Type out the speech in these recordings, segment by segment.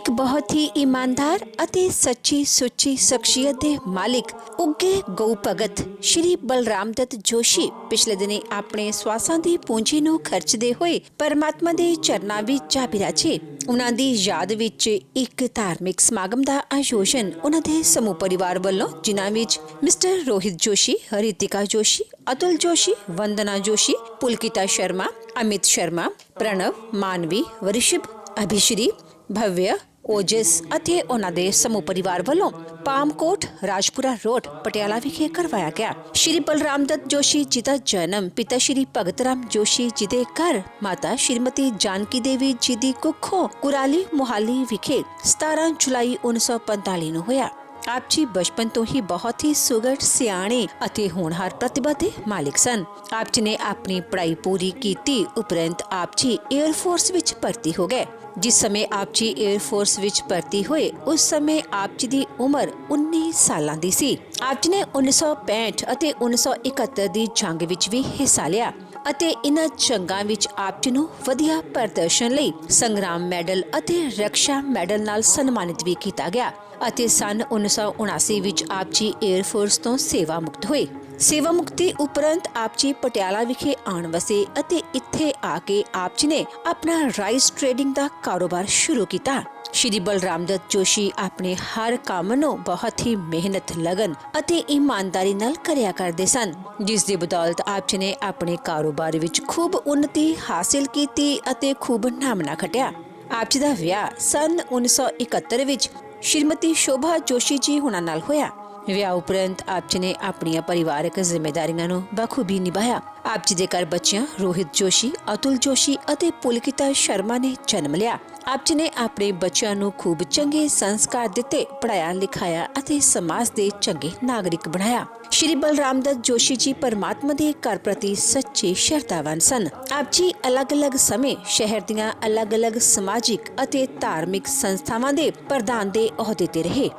एक बहुत ही ईमानदार ਅਤੇ ਸੱਚੀ ਸੁੱਚੀ ਸ਼ਖਸੀਅਤ ਦੇ ਮਾਲਿਕ ਉੱਗੇ ਗਊ ਭਗਤ ਸ਼੍ਰੀ ਬਲਰਾਮ ਦੱਤ ਜੋਸ਼ੀ ਪਿਛਲੇ ਦਿਨੀ ਆਪਣੇ ਸਵਾਸਾਂ ਦੀ ਪੂੰਜੀ ਨੂੰ ਖਰਚਦੇ ਹੋਏ ਪਰਮਾਤਮਾ ਦੇ ਚਰਨਾਂ ਵਿੱਚ ਜਾ ਬਿਰਾਜੇ। ਉਹਨਾਂ ਦੀ ਯਾਦ ਵਿੱਚ ਇੱਕ ਧਾਰਮਿਕ ਸਮਾਗਮ ਦਾ ਆਯੋਜਨ ਉਹਨਾਂ ਦੇ ਸਮੂਹ ਪਰਿਵਾਰ ਵੱਲੋਂ, ਜਿਨ੍ਹਾਂ ਵਿੱਚ ਮਿਸਟਰ ਰੋਹਿਤ ਜੋਸ਼ੀ, ਰਿਤਿਕਾ ਜੋਸ਼ੀ, अतुल जोशी, वंदना जोशी, पुलकिता शर्मा, अमित शर्मा, प्रणव, मानवी, ऋषभ, अभिश्री, भव्य, ओजस ਅਤੇ ਉਹਨਾਂ ਦੇ ਸਮੂਹ ਪਰਿਵਾਰ ਵੱਲੋਂ ਪਾਮਕੋਟ, ਰਾਜਪੁਰਾ ਰੋਡ, ਪਟਿਆਲਾ ਵਿਖੇ ਕਰਵਾਇਆ ਗਿਆ। ਸ਼੍ਰੀ ਬਲਰਾਮ ਦੱਤ ਜੋਸ਼ੀ ਜੀ ਦਾ ਜਨਮ ਪਿਤਾ ਸ਼੍ਰੀ ਭਗਤ ਰਾਮ ਜੋਸ਼ੀ ਜੀ ਦੇ ਘਰ ਮਾਤਾ ਸ਼੍ਰੀਮਤੀ ਜਾਨਕੀ ਦੇਵੀ ਜੀ ਦੀ ਕੁੱਖੋਂ ਕੁਰਾਲੀ ਮੁਹਾਲੀ ਵਿਖੇ 17 ਜੁਲਾਈ 1945 ਨੂੰ ਹੋਇਆ। ਆਪ ਜੀ ਬਚਪਨ ਤੋਂ ਹੀ ਬਹੁਤ ਹੀ ਸੁਗੜ, ਸਿਆਣੇ ਅਤੇ ਹੋਣਹਾਰ ਪ੍ਰਤਿਭਾ ਦੇ ਮਾਲਿਕ ਸਨ। ਆਪ ਜੀ ਨੇ ਆਪਣੀ ਪੜ੍ਹਾਈ ਪੂਰੀ ਕੀਤੀ ਉਪਰੰਤ ਆਪ ਜੀ 에ਅਰ ਫੋਰਸ ਵਿੱਚ ਭਰਤੀ ਹੋ ਗਏ। ਜਿਸ ਸਮੇਂ ਆਪ ਜੀ 에ਅਰ ਫੋਰਸ ਵਿੱਚ ਭਰਤੀ ਹੋਏ ਉਸ ਸਮੇਂ ਆਪ ਜੀ ਦੀ ਉਮਰ 19 ਸਾਲਾਂ ਦੀ ਸੀ। ਆਪ ਜੀ ਨੇ 1965 ਅਤੇ 1971 ਦੀ ਜੰਗ ਵਿੱਚ ਵੀ ਹਿੱਸਾ ਲਿਆ ਅਤੇ ਇਨ੍ਹਾਂ ਜੰਗਾਂ ਵਿੱਚ ਆਪ ਜੀ ਨੂੰ ਵਧੀਆ ਪ੍ਰਦਰਸ਼ਨ ਲਈ ਸੰਗਰਾਮ ਮੈਡਲ ਅਤੇ ਰਕਸ਼ਾ ਮੈਡਲ ਨਾਲ ਸਨਮਾਨਿਤ ਵੀ ਕੀਤਾ ਗਿਆ ਅਤੇ ਸੰਨ 1979 ਵਿੱਚ ਆਪ ਜੀ 에ਅਰ ਫੋਰਸ ਤੋਂ ਸੇਵਾ ਮੁਕਤ ਹੋਏ। ਸੇਵਾ ਮੁਕਤੀ ਉਪਰੰਤ ਆਪ ਜੀ ਪਟਿਆਲਾ ਵਿਖੇ ਆਣ ਵਸੇ ਅਤੇ ਇੱਥੇ ਆ ਕੇ ਆਪ ਜੀ ਨੇ ਆਪਣਾ ਰਾਈਸ ਟ੍ਰੇਡਿੰਗ ਦਾ ਕਾਰੋਬਾਰ ਸ਼ੁਰੂ ਕੀਤਾ। ਸ਼੍ਰੀ ਬਲਰਾਮ ਦੱਤ ਜੋਸ਼ੀ ਆਪਣੇ ਹਰ ਕੰਮ ਨੂੰ ਬਹੁਤ ਹੀ ਮਿਹਨਤ, ਲਗਨ ਅਤੇ ਇਮਾਨਦਾਰੀ ਨਾਲ ਕਰਿਆ ਕਰਦੇ ਸਨ, ਜਿਸ ਦੀ ਬਦੌਲਤ ਆਪ ਜੀ ਨੇ ਆਪਣੇ ਕਾਰੋਬਾਰ ਵਿੱਚ ਖੂਬ ਉન્નਤੀ ਹਾਸਿਲ ਕੀਤੀ ਅਤੇ ਖੂਬ ਨਾਮਣਾ ਖਟਿਆ। ਆਪ ਜੀ ਦਾ ਵਿਆਹ ਸੰਨ 1971 ਵਿੱਚ ਸ਼੍ਰੀਮਤੀ ਸ਼ੋਭਾ ਜੋਸ਼ੀ ਜੀ ਹੁਣਾਂ ਨਾਲ ਹੋਇਆ। ਵਿਆਹ ਉਪਰੰਤ ਆਪ ਜੀ ਨੇ ਆਪਣੀਆਂ ਪਰਿਵਾਰਕ ਜ਼ਿੰਮੇਦਾਰੀਆਂ ਨੂੰ ਬਖੂਬੀ ਨਿਭਾਇਆ। ਆਪ ਜੀ ਦੇ ਘਰ ਬੱਚਿਆਂ ਰੋਹਿਤ ਜੋਸ਼ੀ, ਅਤੁਲ ਜੋਸ਼ੀ ਅਤੇ ਪੁਲਕਿਤਾ ਸ਼ਰਮਾ ਨੇ ਜਨਮ ਲਿਆ। ਆਪ ਜੀ ਨੇ ਆਪਣੇ ਬੱਚਿਆਂ ਨੂੰ ਖੂਬ ਚੰਗੇ ਸੰਸਕਾਰ ਦਿੱਤੇ, ਪੜ੍ਹਾਇਆ ਲਿਖਾਇਆ ਅਤੇ ਸਮਾਜ ਦੇ ਚੰਗੇ ਨਾਗਰਿਕ ਬਣਾਇਆ। ਸ਼੍ਰੀ ਬਲਰਾਮ ਦੱਤ ਜੋਸ਼ੀ ਜੀ ਪਰਮਾਤਮਾ ਦੇ ਘਰ ਪ੍ਰਤੀ ਸੱਚੇ ਸ਼ਰਧਾਵਾਨ ਸਨ। ਆਪ ਜੀ ਅਲੱਗ-ਅਲੱਗ ਸਮੇਂ ਸ਼ਹਿਰ ਦੀਆਂ ਅਲੱਗ-ਅਲੱਗ ਸਮਾਜਿਕ ਅਤੇ ਧਾਰਮਿਕ ਸੰਸਥਾਵਾਂ ਦੇ ਪ੍ਰਧਾਨ ਦੇ ਅਹੁਦੇ ਤੇ ਰਹੇ।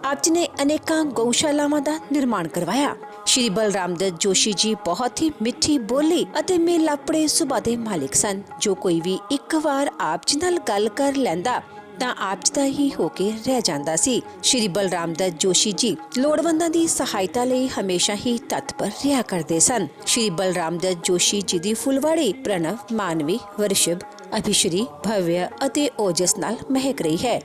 ਆਪ ਜੀ ਨੇ ਅਨੇਕਾਂ ਗਊਸ਼ਾਲਾਵਾਂ ਦਾ ਨਿਰਮਾਣ ਕਰਵਾਇਆ। ਸ਼੍ਰੀ ਬਲਰਾਮ ਦੱਤ ਜੋਸ਼ੀ ਜੀ ਬਹੁਤ ਹੀ ਮਿੱਠੀ ਬੋਲੀ ਅਤੇ ਮੇਲਾਪੜੇ ਸੁਭਾਅ ਦੇ ਮਾਲਿਕ ਸਨ। ਜੋ ਕੋਈ ਵੀ ਇੱਕ ਵਾਰ ਆਪ ਜੀ ਨਾਲ ਗੱਲ ਕਰ ਲੈਂਦਾ ਤਾਂ ਆਪ ਜੀ ਦਾ ਹੀ ਹੋ ਕੇ ਰਹਿ ਜਾਂਦਾ ਸੀ। ਸ਼੍ਰੀ ਬਲਰਾਮ ਦੱਤ ਜੋਸ਼ੀ ਜੀ ਲੋੜਵੰਦਾਂ ਦੀ ਸਹਾਇਤਾ ਲਈ ਹਮੇਸ਼ਾ ਹੀ ਤਤਪਰ ਰਿਹਾ ਕਰਦੇ ਸਨ। ਸ਼੍ਰੀ ਬਲਰਾਮ ਦੱਤ ਜੋਸ਼ੀ ਜੀ ਦੀ ਫੁਲਵਾੜੀ ਪ੍ਰਣਵ, ਮਾਨਵੀ, ऋषभ, ਅਭਿਸ਼ਰੀ, ਭਵਯ ਅਤੇ ਓਜਸ ਨਾਲ ਮਹਿਕ ਰਹੀ ਹੈ।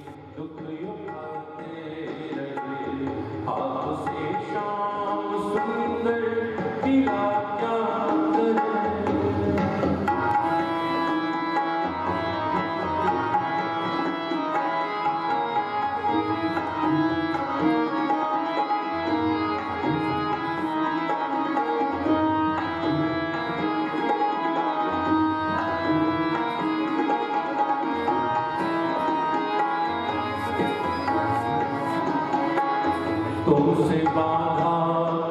तुमसे बांधा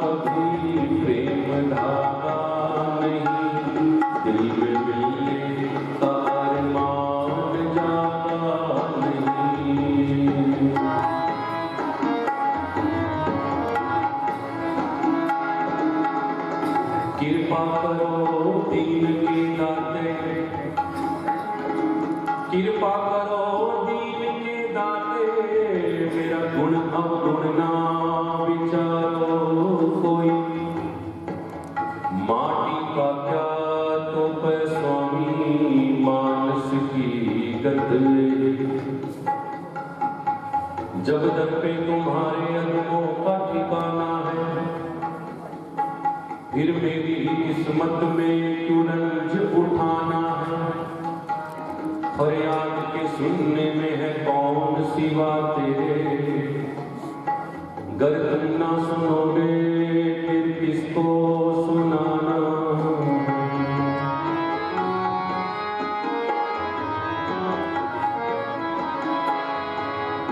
कभी प्रेम धागा नहीं, दिल में मिलने का अरमान जागा नहीं। कृपा करो दीन के दाते, कृपा करो दीन के दाते, मेरा गुण अवगुण ना विचारो कोई। माटी का क्या तो पे स्वामी मानस की गत, जब तक पे तुम्हारे अधमों का ठिकाना है, फिर मेरी किस्मत में क्यों रंज उठाना है। फरियाद के सुनने में है कौन सिवा तेरे, गर तुम ना सुनोगे फिर किसको सुनाना।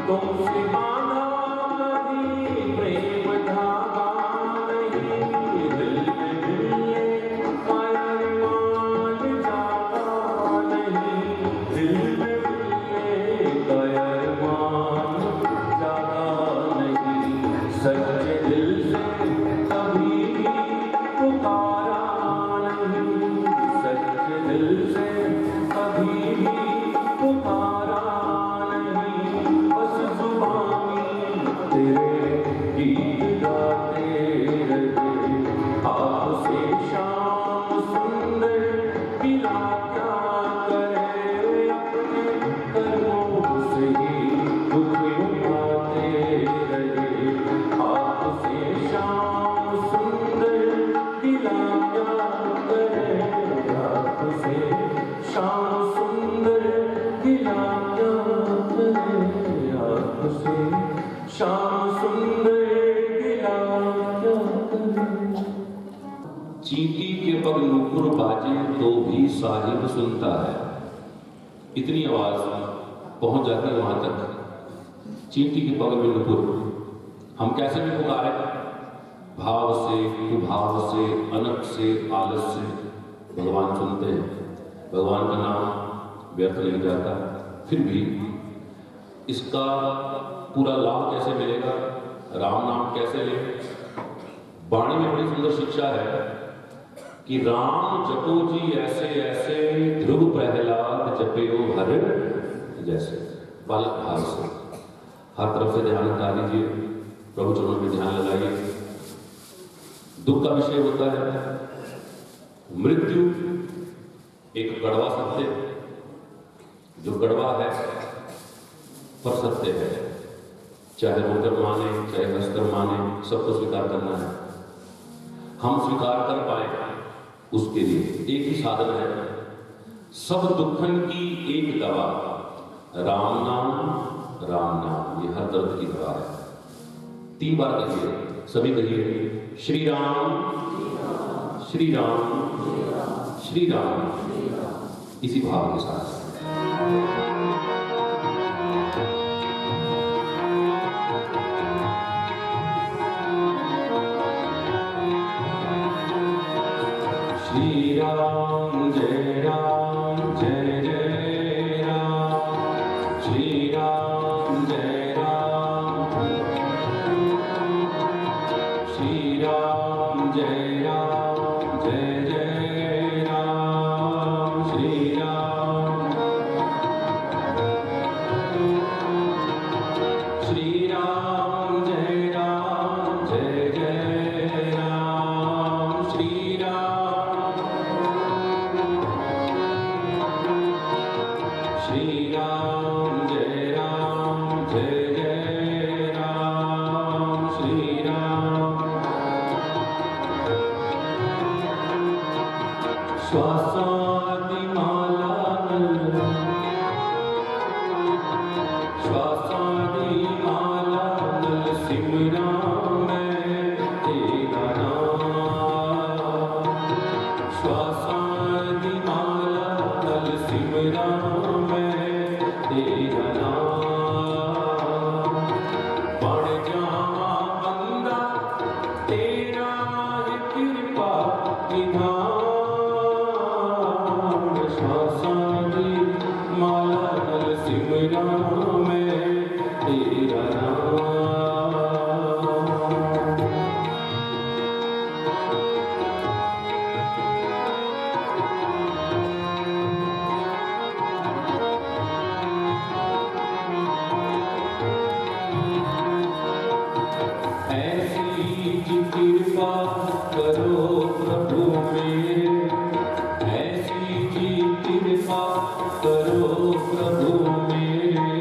तुमसे बांधा कभी प्रेम धागा नहीं, दिल में मिलने का अरमान जागा नहीं, दिल में मिलने का अरमान जागा नहीं। सच्चे दिल से कभी करे आपसे श्याम सुंदर गिला क्या करे आपसे श्याम सुंदर गिला क्या करे। चींटी के पग नुपुर बाजे तो भी साहिब सुनता है। इतनी आवाज पहुंच जाती है वहां तक। चींटी के पग में नुपुर, हम कैसे भी पुकारे, भाव से, कुभाव से, अनक से, आलस से, भगवान सुनते हैं। भगवान का नाम व्यर्थ नहीं जाता। फिर भी इसका पूरा लाभ कैसे मिलेगा, राम नाम कैसे ले। वाणी में बड़ी सुंदर शिक्षा है कि राम जपो जी ऐसे ऐसे, ध्रुव प्रहलाद जपयो हर जैसे। बालक भाव से हर तरफ से ध्यान हटा दीजिए, प्रभु चरणों में ध्यान लगाइए। दुख का विषय होता है मृत्यु, एक कड़वा सत्य, जो कड़वा है पर सत्य है। चाहे रोकर माने, चाहे हंसकर माने, सबको स्वीकार करना है। हम स्वीकार कर पाए उसके लिए एक ही साधन है, सब दुखन की एक दवा, राम नाम राम नाम। ये हर दर्द की दवा है। 3 बार कहिए, सभी कहिए, श्री राम श्री राम श्री राम, इसी भाव के साथ। श्री राम जय राम जय जय राम, श्री राम जय राम, श्री राम जय राम जय जय राम, श्री राम, श्री राम जय राम जय जय राम, श्री राम, श्री राम जय राम जय जय राम, श्री राम। श्वासादि माला श्वासादि माला सिमरा मैं तेरा नाम, श्वासादि माला सिमरा मैं तेरा नाम, बन जावा बंदा तेरा है कृपा निधान, श्वासादि माला सिमरा मैं तेरा नाम। ऐसी जी कृपा करो प्रभु मेरे, ऐसी जी कृपा करो प्रभु मेरे,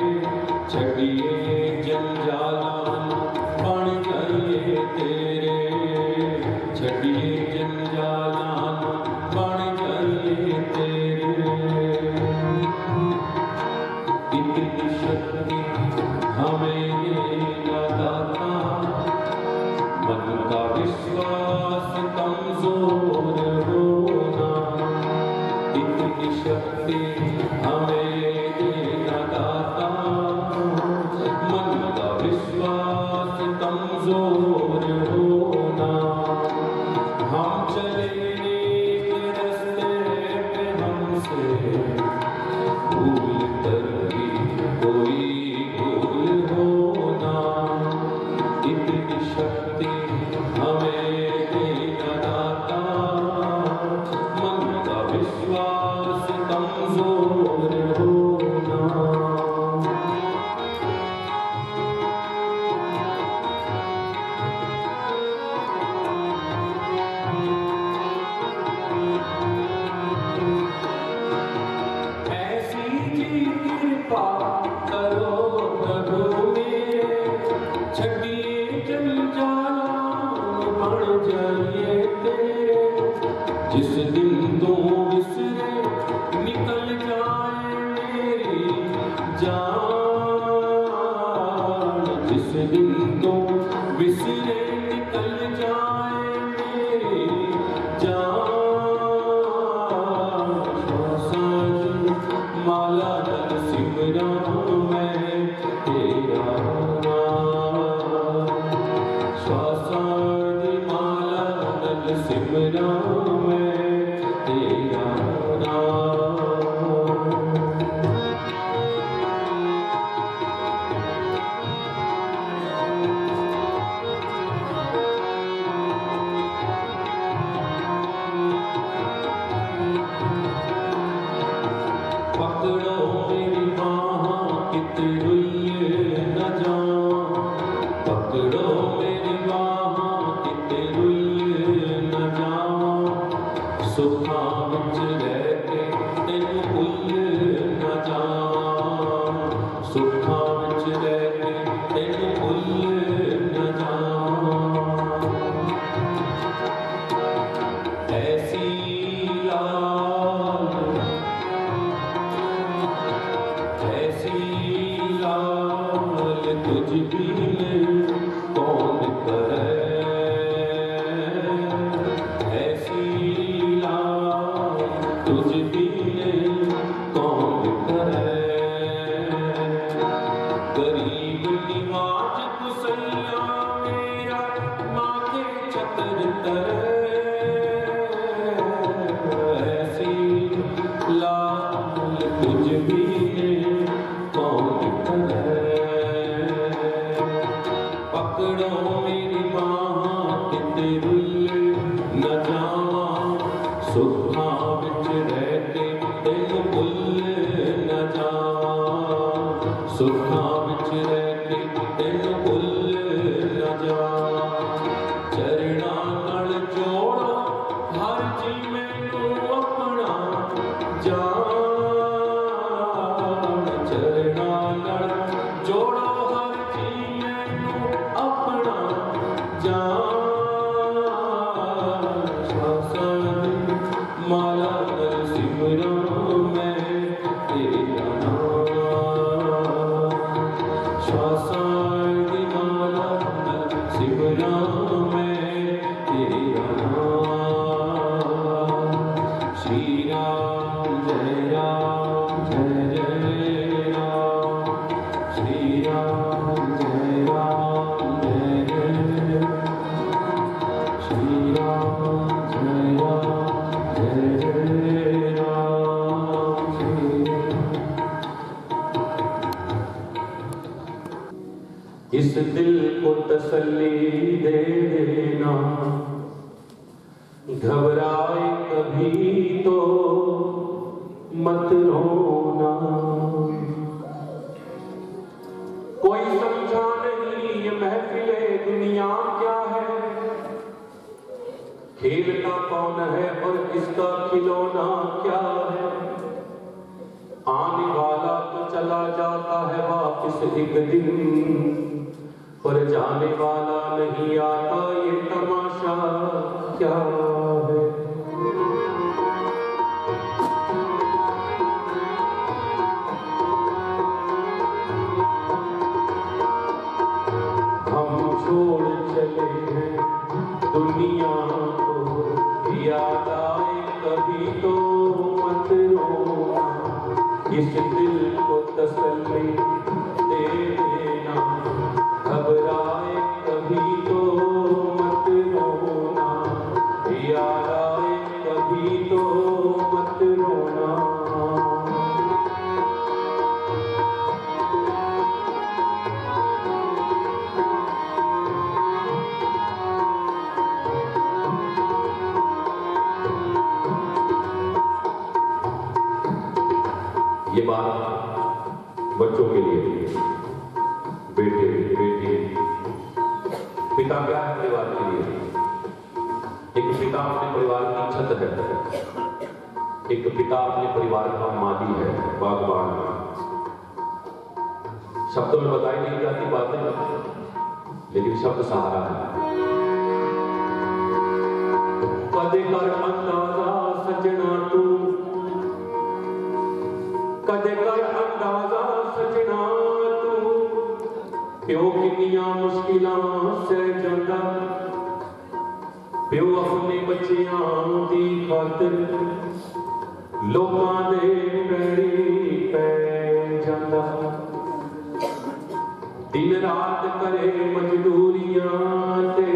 जिस दिन तू विसरे निकल जाए मेरी जान, जिस दिन तू विसरे निकल जाए मेरी जान, श्वासां माला नर सिमरा मैं तेरा नाम, श्वासां माला नर सिमरा मैं तेरा नाम। पकड़ो मेरी बाहों कित रुइए न जाऊं, पकड़ो मेरी बाहों कित रुइए न जाऊं, सुखां विच रह के तैनूं भुल न जाऊं, सुखां विच रह के तैनूं भुल न जाऊं। ऐसी लाल ऐसी लाल तुझ बिन कौन करे, ऐसी लाल तुझ बिन कौन करे, गरीब निवाज कुसैया मेरा माथे छतर तरे, ऐसी लाल तुझ बिन कौन करे। पकड़ो मेरी बाहों कित रुइए न जावां, सुखां विच रह के तैनूं भुल न जावां, सुखां विच रह के तैनूं भुल न जावां। चरणां नाल जोड़ो हर जी मैनूं अपना जान, चरणां नाल जोड़ो हर जी मैनूं अपना जान, श्वासां माला नर सिमरा मैं तेरा नाम, श्वासां माला नर सिमरा मैं तेरा नाम। श्री राम जय जय राम, श्री राम जय जय, श्री राम जय राम, श्री इस दिल को तसल्ली दे देना, घबराए कभी तो मत रोना, कोई समझा नहीं ये महफिले दुनिया क्या है, खेलता कौन है और इसका खिलौना क्या है, आने वाला तो चला जाता है वापिस एक दिन, पर जाने वाला नहीं आता ये तमाशा क्या है। हम छोड़ चले हैं दुनिया को, याद आए कभी तो मत रोना, इस दिल को तसल्ली दे देना, घबराए कभी तो मत रोना, याद आए कभी तो मत रोना। ये बात बच्चों के लिए, बेटे बेटी, पिता क्या है परिवार के लिए? एक पिता अपने परिवार की छत है, एक पिता अपने परिवार का माली है, बागबान। शब्दों में बताई नहीं जाती बातें, लेकिन शब्द सहारा है। कदे कर अंदाजा बच्चियां दी खातिर लोकां दे पैरी पै जांदा दिन रात करे मजदूरियां ते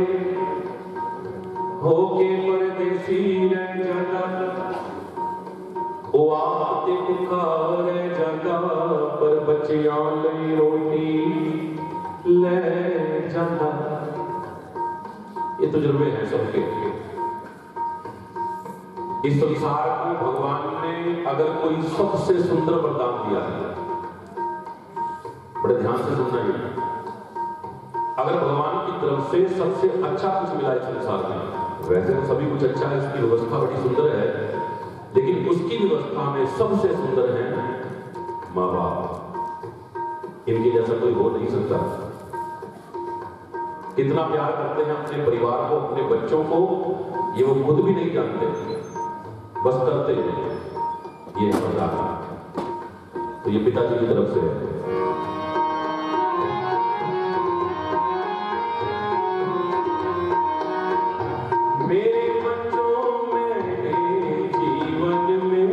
होके परदेसी रह जांदा ओ आप ते भुखा रह जांदा पर बच्चियां लई रोटी ले जांदा। ये तजुर्बे हैं सबके। इस संसार को भगवान ने अगर कोई सबसे सुंदर वरदान दिया है, बड़े ध्यान से सुनना है, अगर भगवान की तरफ से सबसे अच्छा कुछ मिला इस संसार में, वैसे तो सभी कुछ अच्छा है, इसकी व्यवस्था बड़ी सुंदर है, लेकिन उसकी व्यवस्था में सबसे सुंदर है माँ बाप। इनके जैसा कोई हो नहीं सकता। कितना प्यार करते हैं अपने परिवार को, अपने बच्चों को, ये वो खुद भी नहीं जानते, बस करते हैं। ये वरदान तो ये पिताजी की तरफ से है। मेरे बच्चों मैंने जीवन में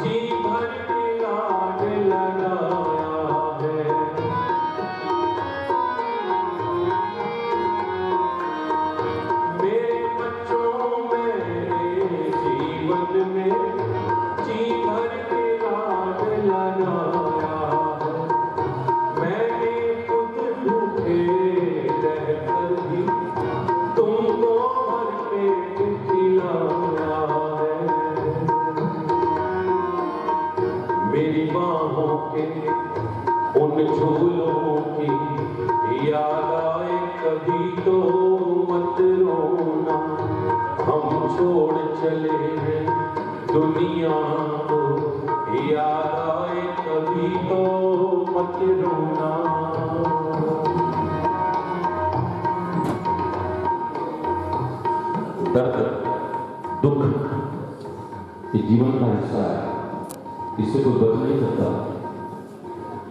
जी भर के लाड लगाया है। मेरे बच्चों मैंने जीवन में जी भर के लाड लगाया है। मैंने खुद भूखे रहकर भी तुमको भर पेट खिलाया है। मेरी बाहों के उन झूलों की याद आए कभी तो मत रोना, हम छोड़ चले हैं दुनिया को, याद आए कभी तो मत रोना। दर्द, दुख ये जीवन का हिस्सा है, इससे कोई बच नहीं सकता।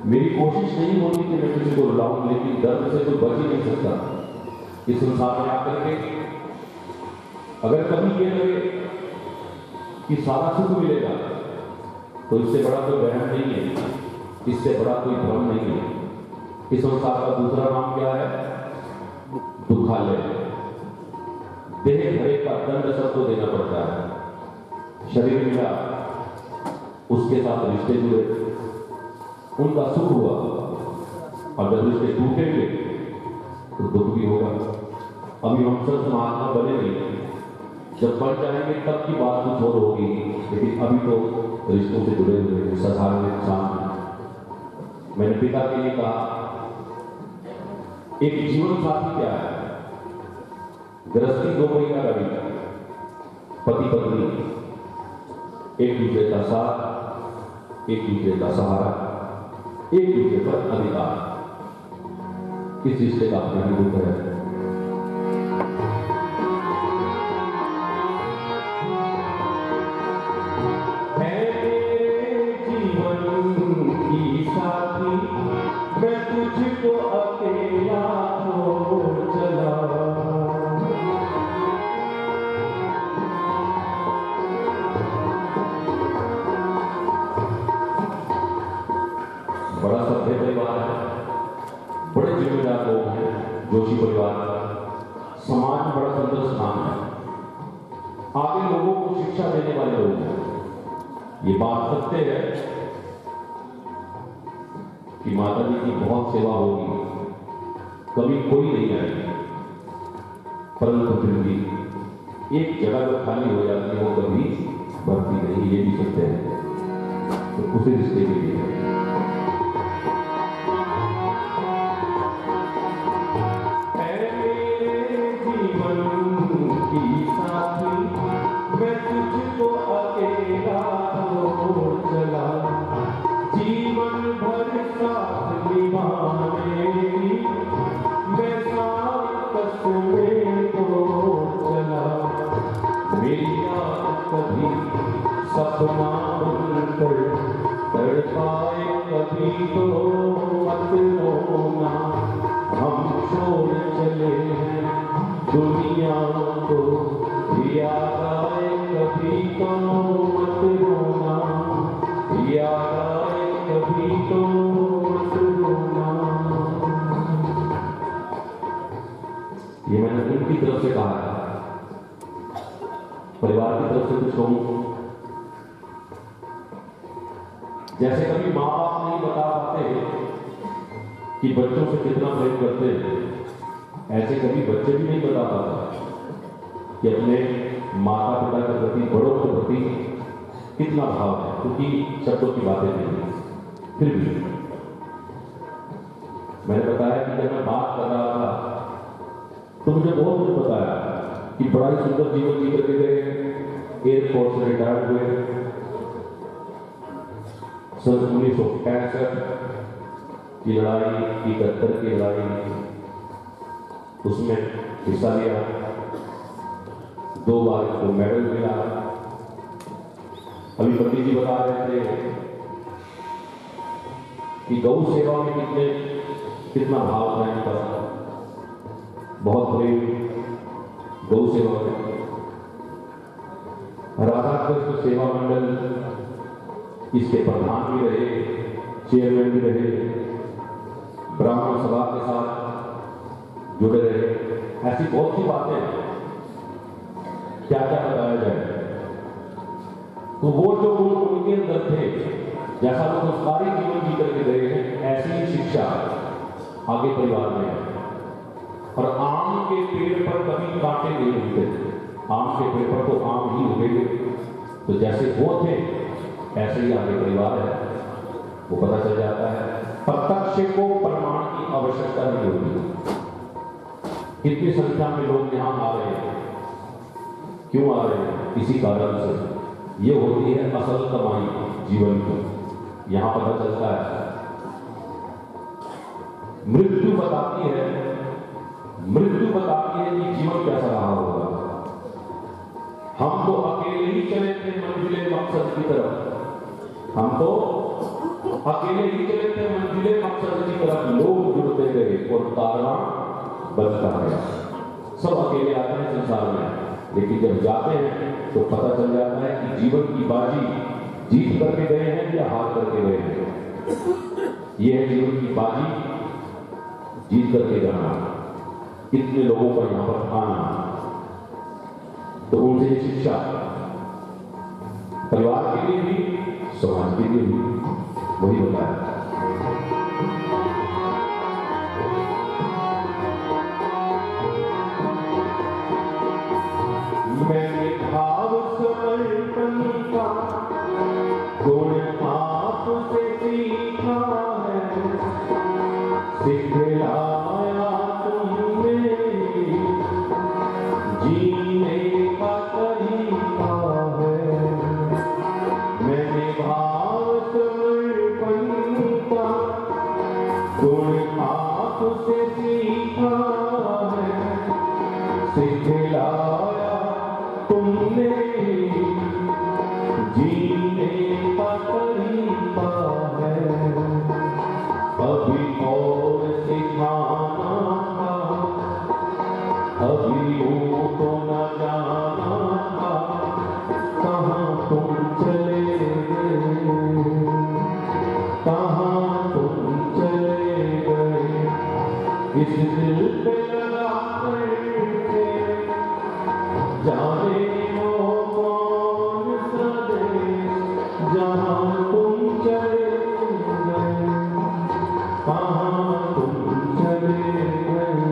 मेरी कोशिश नहीं होती कि मैं किसी को रुलाऊं, लेकिन दर्द से कोई बच ही नहीं सकता। इस संसार में आकर के अगर कभी ये लगे कि सारा सुख मिलेगा, तो इससे बड़ा कोई वहम नहीं है, इससे बड़ा कोई भ्रम नहीं है। इस संसार का दूसरा नाम क्या है? दुखालय। देह भरे का दंड सबको देना पड़ता है। शरीर मिला, उसके साथ रिश्ते जुड़े, उनका सुख हुआ, और जब रिश्ते टूटेंगे तो दुख भी होगा। अभी हम सब महात्मा बने नहीं, जब बढ़ जाएंगे तब की बात कुछ और होगी, लेकिन अभी तो रिश्तों से जुड़े हुए साधारण इंसान। मैंने पिता के लिए कहा, एक जीवन साथी क्या है? गृहस्थी दो पहिया गाड़ी, पति पत्नी, एक दूसरे का साथ, एक दूसरे का सहारा, एक दूसरे पर अधिकार। इस रिश्ते का अपना ही दुख है। साथी मैं तुझको अकेला छोड़ चला, बड़ा सभ्य परिवार है, बड़े जिम्मेदार लोग हैं जोशी परिवार। समाज में बड़ा सुंदर स्थान है, आगे लोगों को शिक्षा देने वाले लोग हैं। ये बात सत्य है कि माता जी की बहुत सेवा होगी, कभी कोई नहीं आएगी, परंतु फिर भी एक जगह जो खाली हो जाती है वो कभी भरती नहीं, ये भी सत्य है। तो उसी रिश्ते के लिए जीवन की साथी मैं तुझको अकेला छोड़ चला, जीवन भर साथ निभाने मैं साथ कसमें तोड़ चला। मेरी याद कभी सपना बनकर तड़पाए, कभी तो मत रोना, हम छोड़ चले हैं दुनिया को, याद आए कभी तो मत रोना, याद आए कभी तो मत रोना। ये मैंने उनकी तरफ से कहा है, परिवार की तरफ से कुछ कहूं। जैसे कभी माँ बाप नहीं बता पाते कि बच्चों से कितना प्रेम करते हैं, ऐसे कभी बच्चे भी नहीं बता पाते कि अपने माता पिता के प्रति, बड़ों के प्रति कितना भाव है, क्योंकि शब्दों की बातें नहीं। फिर भी मैंने बताया कि जब मैं बात कर रहा था तो मुझे बहुत कुछ बताया कि बड़ा ही सुंदर जीवन जी करके गए, एयरफोर्स से रिटायर्ड हुए, सन 1965 की लड़ाई, 71 की लड़ाई, उसमें हिस्सा लिया, 2 बार को मेडल मिला। अभी पंडित जी बता रहे थे कि गौ सेवा में कितना भाव है इनका, बहुत प्रेम गौ सेवा में। राधा कृष्ण सेवा मंडल इसके प्रधान भी रहे, चेयरमैन भी रहे, ब्राह्मण सभा के साथ जुड़े रहे। ऐसी बहुत सी बातें हैं, क्या क्या बताया जाए। तो वो जो गुण उनके अंदर थे, जैसा वो संस्कारी जीवन जी करके गए हैं, ऐसी ही शिक्षा आगे परिवार में है। और आम के पेड़ पर कभी कांटे नहीं उगते, आम के पेड़ पर तो आम ही उगेंगे। तो जैसे वो थे ऐसे ही आगे परिवार है, वो पता चल जाता है। प्रत्यक्ष को प्रमाण की आवश्यकता नहीं होती। इतनी संख्या में लोग यहां आ रहे हैं, क्यों आ रहे हैं? इसी कारण से। ये होती है असल कमाई जीवन की, यहां पता चलता है। मृत्यु बताती है कि जीवन कैसा रहा होगा। हम तो अकेले ही चले थे मंजिले मकसद की तरफ, हम तो अकेले ही चले थे मंजिले मकसद की तरफ। लोग जुड़ते गए और कारवां बढ़ता गया। सब अकेले आते हैं संसार में, लेकिन जब जाते हैं तो पता चल जाता है कि जीवन की बाजी जीत करके गए हैं या हार करके गए हैं। यह है जीवन की बाजी, जीत करके जाना। इतने लोगों का यहां पर आना, तो उनसे शिक्षा परिवार के लिए भी, समाज के लिए भी, वही बताया। मैंने भाव समर्पण का गुण आपसे सीखा है, सिखलाया तुमने जीने का तरीका है। मैंने भाव समर्पण का गुण आपसे सीखा है, सिखलाया तुमने जीने का तरीका है। अभी और सिखाना था, अभी वो तो न जाना था, कहाँ तुम चले गए, कहाँ तुम चले गए। इस दिल पे लगा करके जाने वो कौन सा देश, जहाँ तुम चले गए, कहाँ तुम चले गए,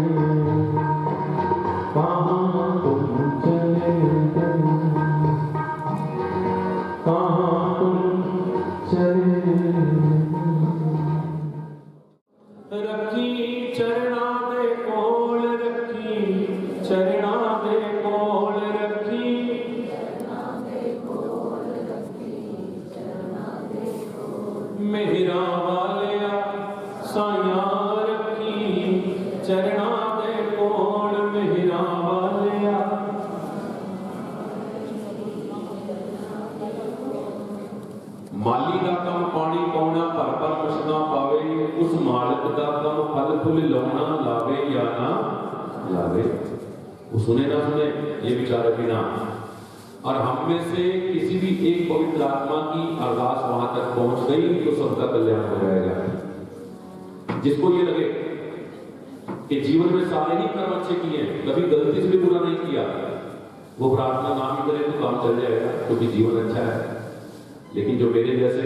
कहाँ तुम चले गए, कहाँ तुम चले गए। रखी चरणा दे कोल, रखी चरणा दे कोल, रखी मेरा वालिया साया, रखी चरणा दे कोल मेरा वालिया। माली का कम पानी पाउना, भर भर मुश्किलां पावे, उस मालिक का कम फल फुल लाउना, लावे या ना लावे। वो सुने ना सुने ये विचार है बिना, और हम में से किसी भी एक पवित्र आत्मा की अरदास वहां तक पहुंच गई तो सबका कल्याण हो जाएगा। जिसको ये लगे कि जीवन में सारे ही कर्म अच्छे किए, कभी गलती से भी बुरा नहीं किया, वो प्रार्थना ना भी करे तो काम चल जाएगा, क्योंकि जीवन अच्छा है। लेकिन जो मेरे जैसे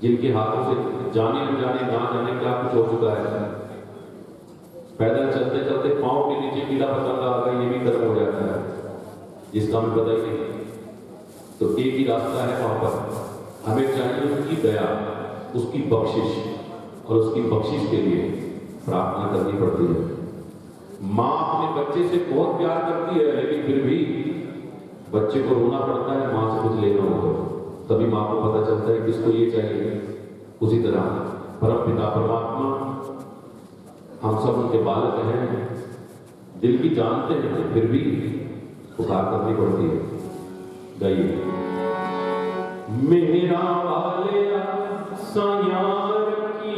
जिनके हाथों से जाने अनजाने ना जाने क्या कुछ हो चुका है, पैदल चलते चलते पांव के नीचे कीड़ा पतंगा आ गया, ये भी खत्म हो जाता है, जिसका हमें पता ही नहीं। तो एक ही रास्ता है वहां पर, हमें चाहिए उसकी दया, उसकी बख्शिश, और उसकी बख्शिश के लिए प्रार्थना करनी पड़ती है। माँ अपने बच्चे से बहुत प्यार करती है, लेकिन फिर भी बच्चे को रोना पड़ता है माँ से कुछ लेना हो, तभी माँ को पता चलता है किसको ये चाहिए। उसी तरह परम पिता परमात्मा, हम सब उनके बालक हैं, दिल की जानते हैं, फिर भी पुकार करनी पड़ती है। गाइए। मेरा वालिया सयार की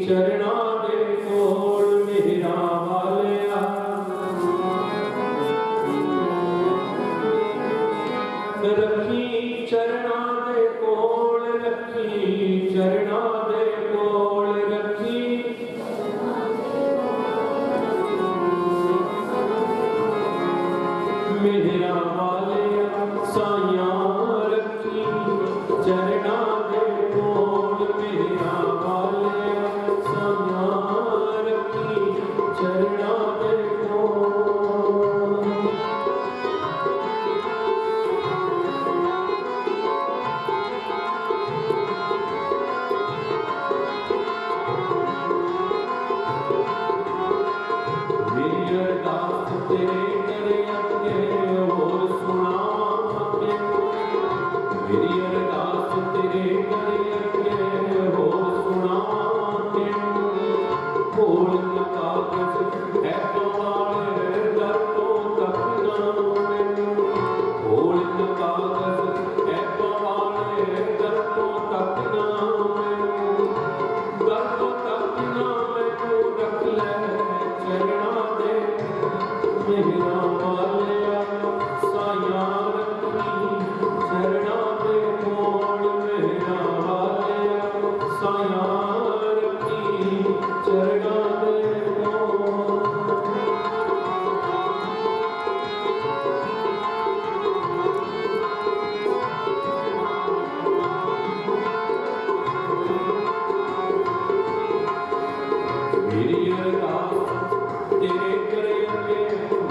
चरणा दे कोल, मेरा वालिया रखी चरणा दे कोल, रखी चरणा दे कोल, रखी मेरा वालिया साया रखी चरणा दे कोल, मेरा वालिया साया रखी चरणा दे कोल। मेरी अरदास तेरे करे अगे और सुनावांगे, मेरी अरदास तेरे करे अगे और सुनावांगे। कोल कागज है तुम्हारे दर तो तकना मैनू, कोल कागज है तुम्हारे दर तो तकना मैनू, दर तो तकना मैनू, रख ले चरणा दे मेरा वालिया साया रखी चरणा दे कोल, मेरा वालिया साया रखी चरणा दे कोल। मेरी अरदास तेरे करे अगे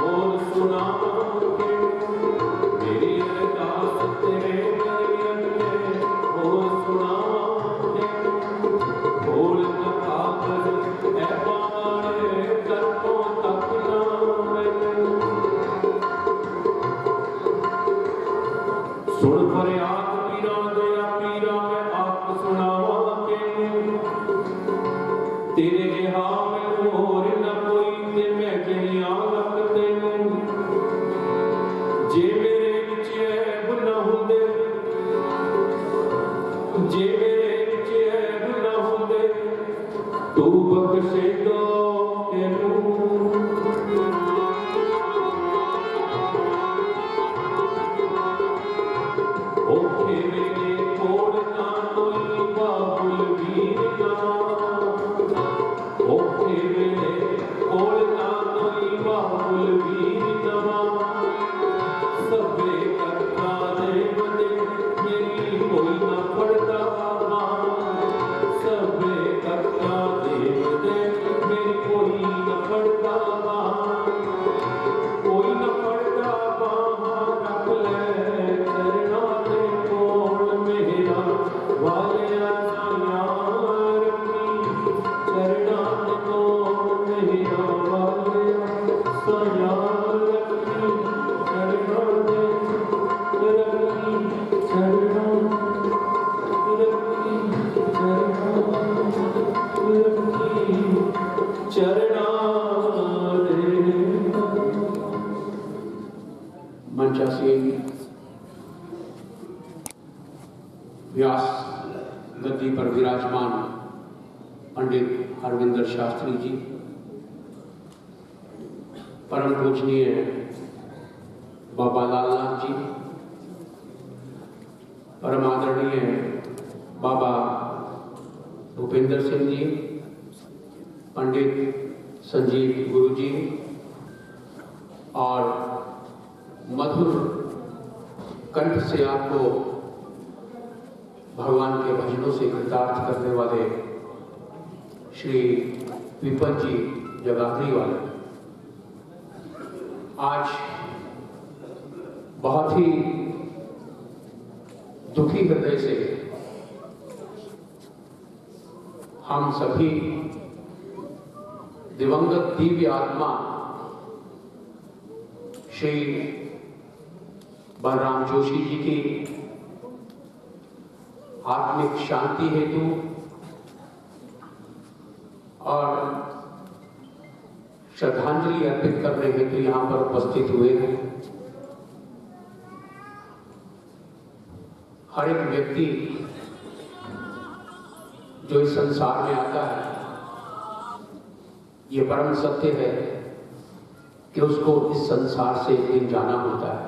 और सुनावांगे, मेरी अरदास तेरे करे अगे और सुनावांगे। कोल कागज है पारे दर तो तकना मैनू, सुन फरियाद पीरा दया पीरा मैं आप सुनावांगे। तेरे जिहा मैनू होर न कोई ते मैं जिहिया लख तैनू, जे मेरे विच ऐब न हुंदे, जे मेरे विच ऐब न हुंदे, तू बख्शे दो कैनू। औखे मेरे कोल ना कोई बाबुल वीर नवा, औखे मेरे कोल ना कोई बाबुल वीर नवा। सबे करता दे बदे मेरी कोई ना पड़ता मां, सबे करता दे बदे मेरी कोई ना पड़ता मां, कोई ना पड़ता मां, रख ले चरणा दे कोल, मेरा वालिया साया रखी चरणा दे कोल, मेरा वालिया साया रखी चरणा दे, रखी चरणा, रखी चरणा, रखी चरणा दे। मंचासी व्यास गद्दी पर विराजमान पंडित हरविंदर शास्त्री जी, परम पूजनीय बाबा लालनाथ जी, परम आदरणीय बाबा भूपेंद्र सिंह जी, पंडित संजीव गुरु जी और मधुर कंठ से आपको भगवान के भजनों से कृतार्थ करने वाले श्री विपत जी जगाधरी वाले, आज बहुत ही दुखी हृदय से हम सभी दिवंगत दिव्य आत्मा श्री बलराम जोशी जी की आत्मिक शांति हेतु और श्रद्धांजलि अर्पित करने हेतु यहां पर उपस्थित हुए हैं। हर एक व्यक्ति जो इस संसार में आता है, ये परम सत्य है कि उसको इस संसार से एक दिन जाना होता है,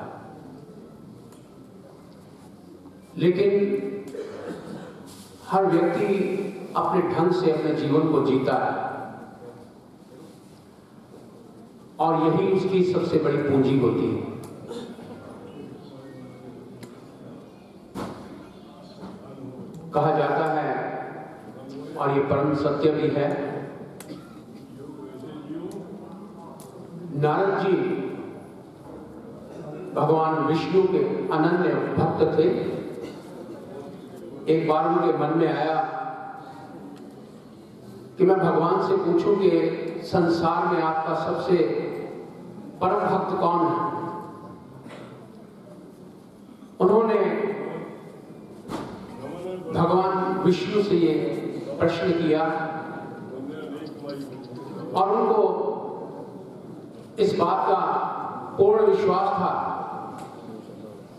लेकिन हर व्यक्ति अपने ढंग से अपने जीवन को जीता है और यही उसकी सबसे बड़ी पूंजी होती है। कहा जाता है और ये परम सत्य भी है, नारद जी भगवान विष्णु के अनन्य भक्त थे। एक बार उनके मन में आया कि मैं भगवान से पूछूं कि संसार में आपका सबसे परम भक्त कौन है। उन्होंने भगवान विष्णु से ये प्रश्न किया और उनको इस बात का पूर्ण विश्वास था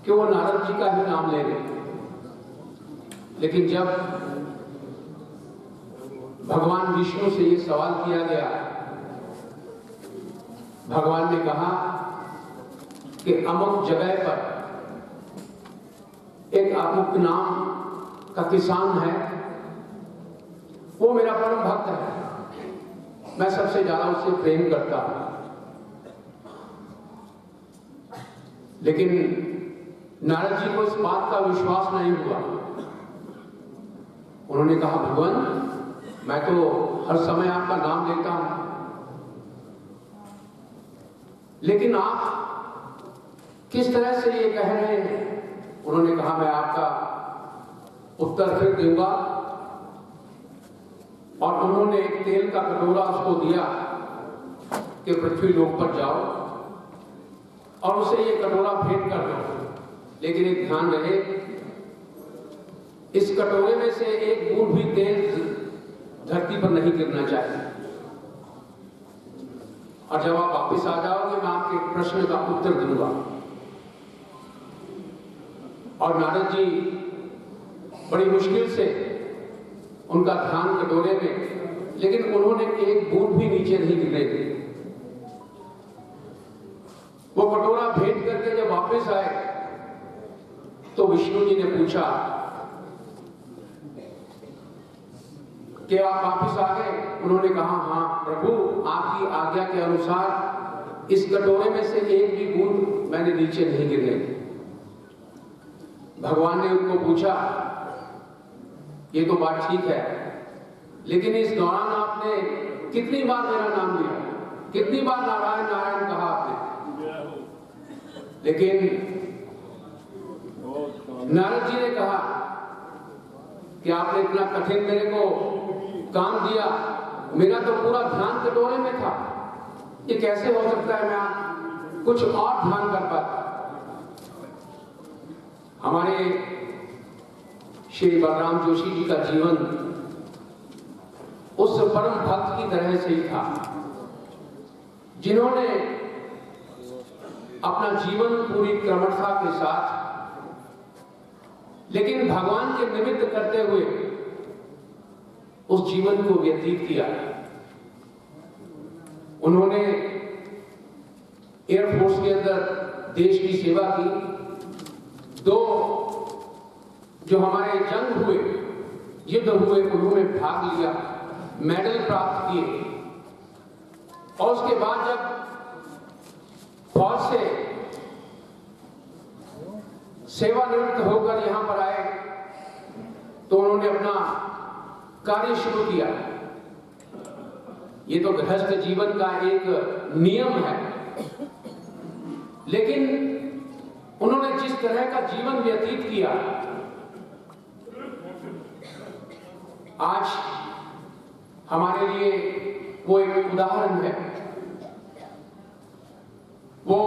कि वो नारद जी का ही नाम ले रहे। लेकिन जब भगवान विष्णु से ये सवाल किया गया, भगवान ने कहा कि अमुक जगह पर एक अमुक नाम का किसान है, वो मेरा परम भक्त है, मैं सबसे ज्यादा उससे प्रेम करता हूं। लेकिन नारद जी को इस बात का विश्वास नहीं हुआ। उन्होंने कहा, भगवान मैं तो हर समय आपका नाम लेता हूं, लेकिन आप किस तरह से ये कह रहे हैं। उन्होंने कहा, मैं आपका उत्तर फिर दूंगा। और उन्होंने एक तेल का कटोरा उसको दिया कि पृथ्वी लोक पर जाओ और उसे ये कटोरा भेंट कर दो, लेकिन एक ध्यान रहे, इस कटोरे में से एक बूंद भी तेल धरती पर नहीं गिरना चाहिए। और जब आप वापस आ जाओगे मैं आपके प्रश्न का उत्तर दूंगा। और नारद जी बड़ी मुश्किल से उनका ध्यान कटोरे में, लेकिन उन्होंने एक बूंद भी नीचे नहीं गिरने दी। वो कटोरा भेंट करके जब वापस आए तो विष्णु जी ने पूछा कि आप वापस आ गए। उन्होंने कहा, हाँ प्रभु, आपकी आज्ञा के अनुसार इस कटोरे में से एक भी बूंद मैंने नीचे नहीं गिरने दी। भगवान ने उनको पूछा, ये तो बात ठीक है, लेकिन इस दौरान आपने कितनी बार मेरा नाम लिया, कितनी बार नारायण नारायण कहा आपने। लेकिन नारद जी ने कहा कि आपने इतना कठिन मेरे को काम दिया, मेरा तो पूरा ध्यान कटोरे में था, ये कैसे हो सकता है मैं कुछ और ध्यान कर पाता। हमारे श्री बलराम जोशी जी का जीवन उस परम भक्त की तरह से ही था, जिन्होंने अपना जीवन पूरी क्रमशः के साथ, लेकिन भगवान के निमित्त करते हुए उस जीवन को व्यतीत किया। उन्होंने एयरफोर्स के अंदर देश की सेवा की। 2 जो हमारे जंग हुए, युद्ध हुए, उन्होंने भाग लिया, मेडल प्राप्त किए। और उसके बाद जब फौज से सेवानिवृत्त होकर यहां पर आए तो उन्होंने अपना कार्य शुरू किया। ये तो गृहस्थ जीवन का एक नियम है, लेकिन उन्होंने जिस तरह का जीवन व्यतीत किया, आज हमारे लिए वो एक उदाहरण है। वो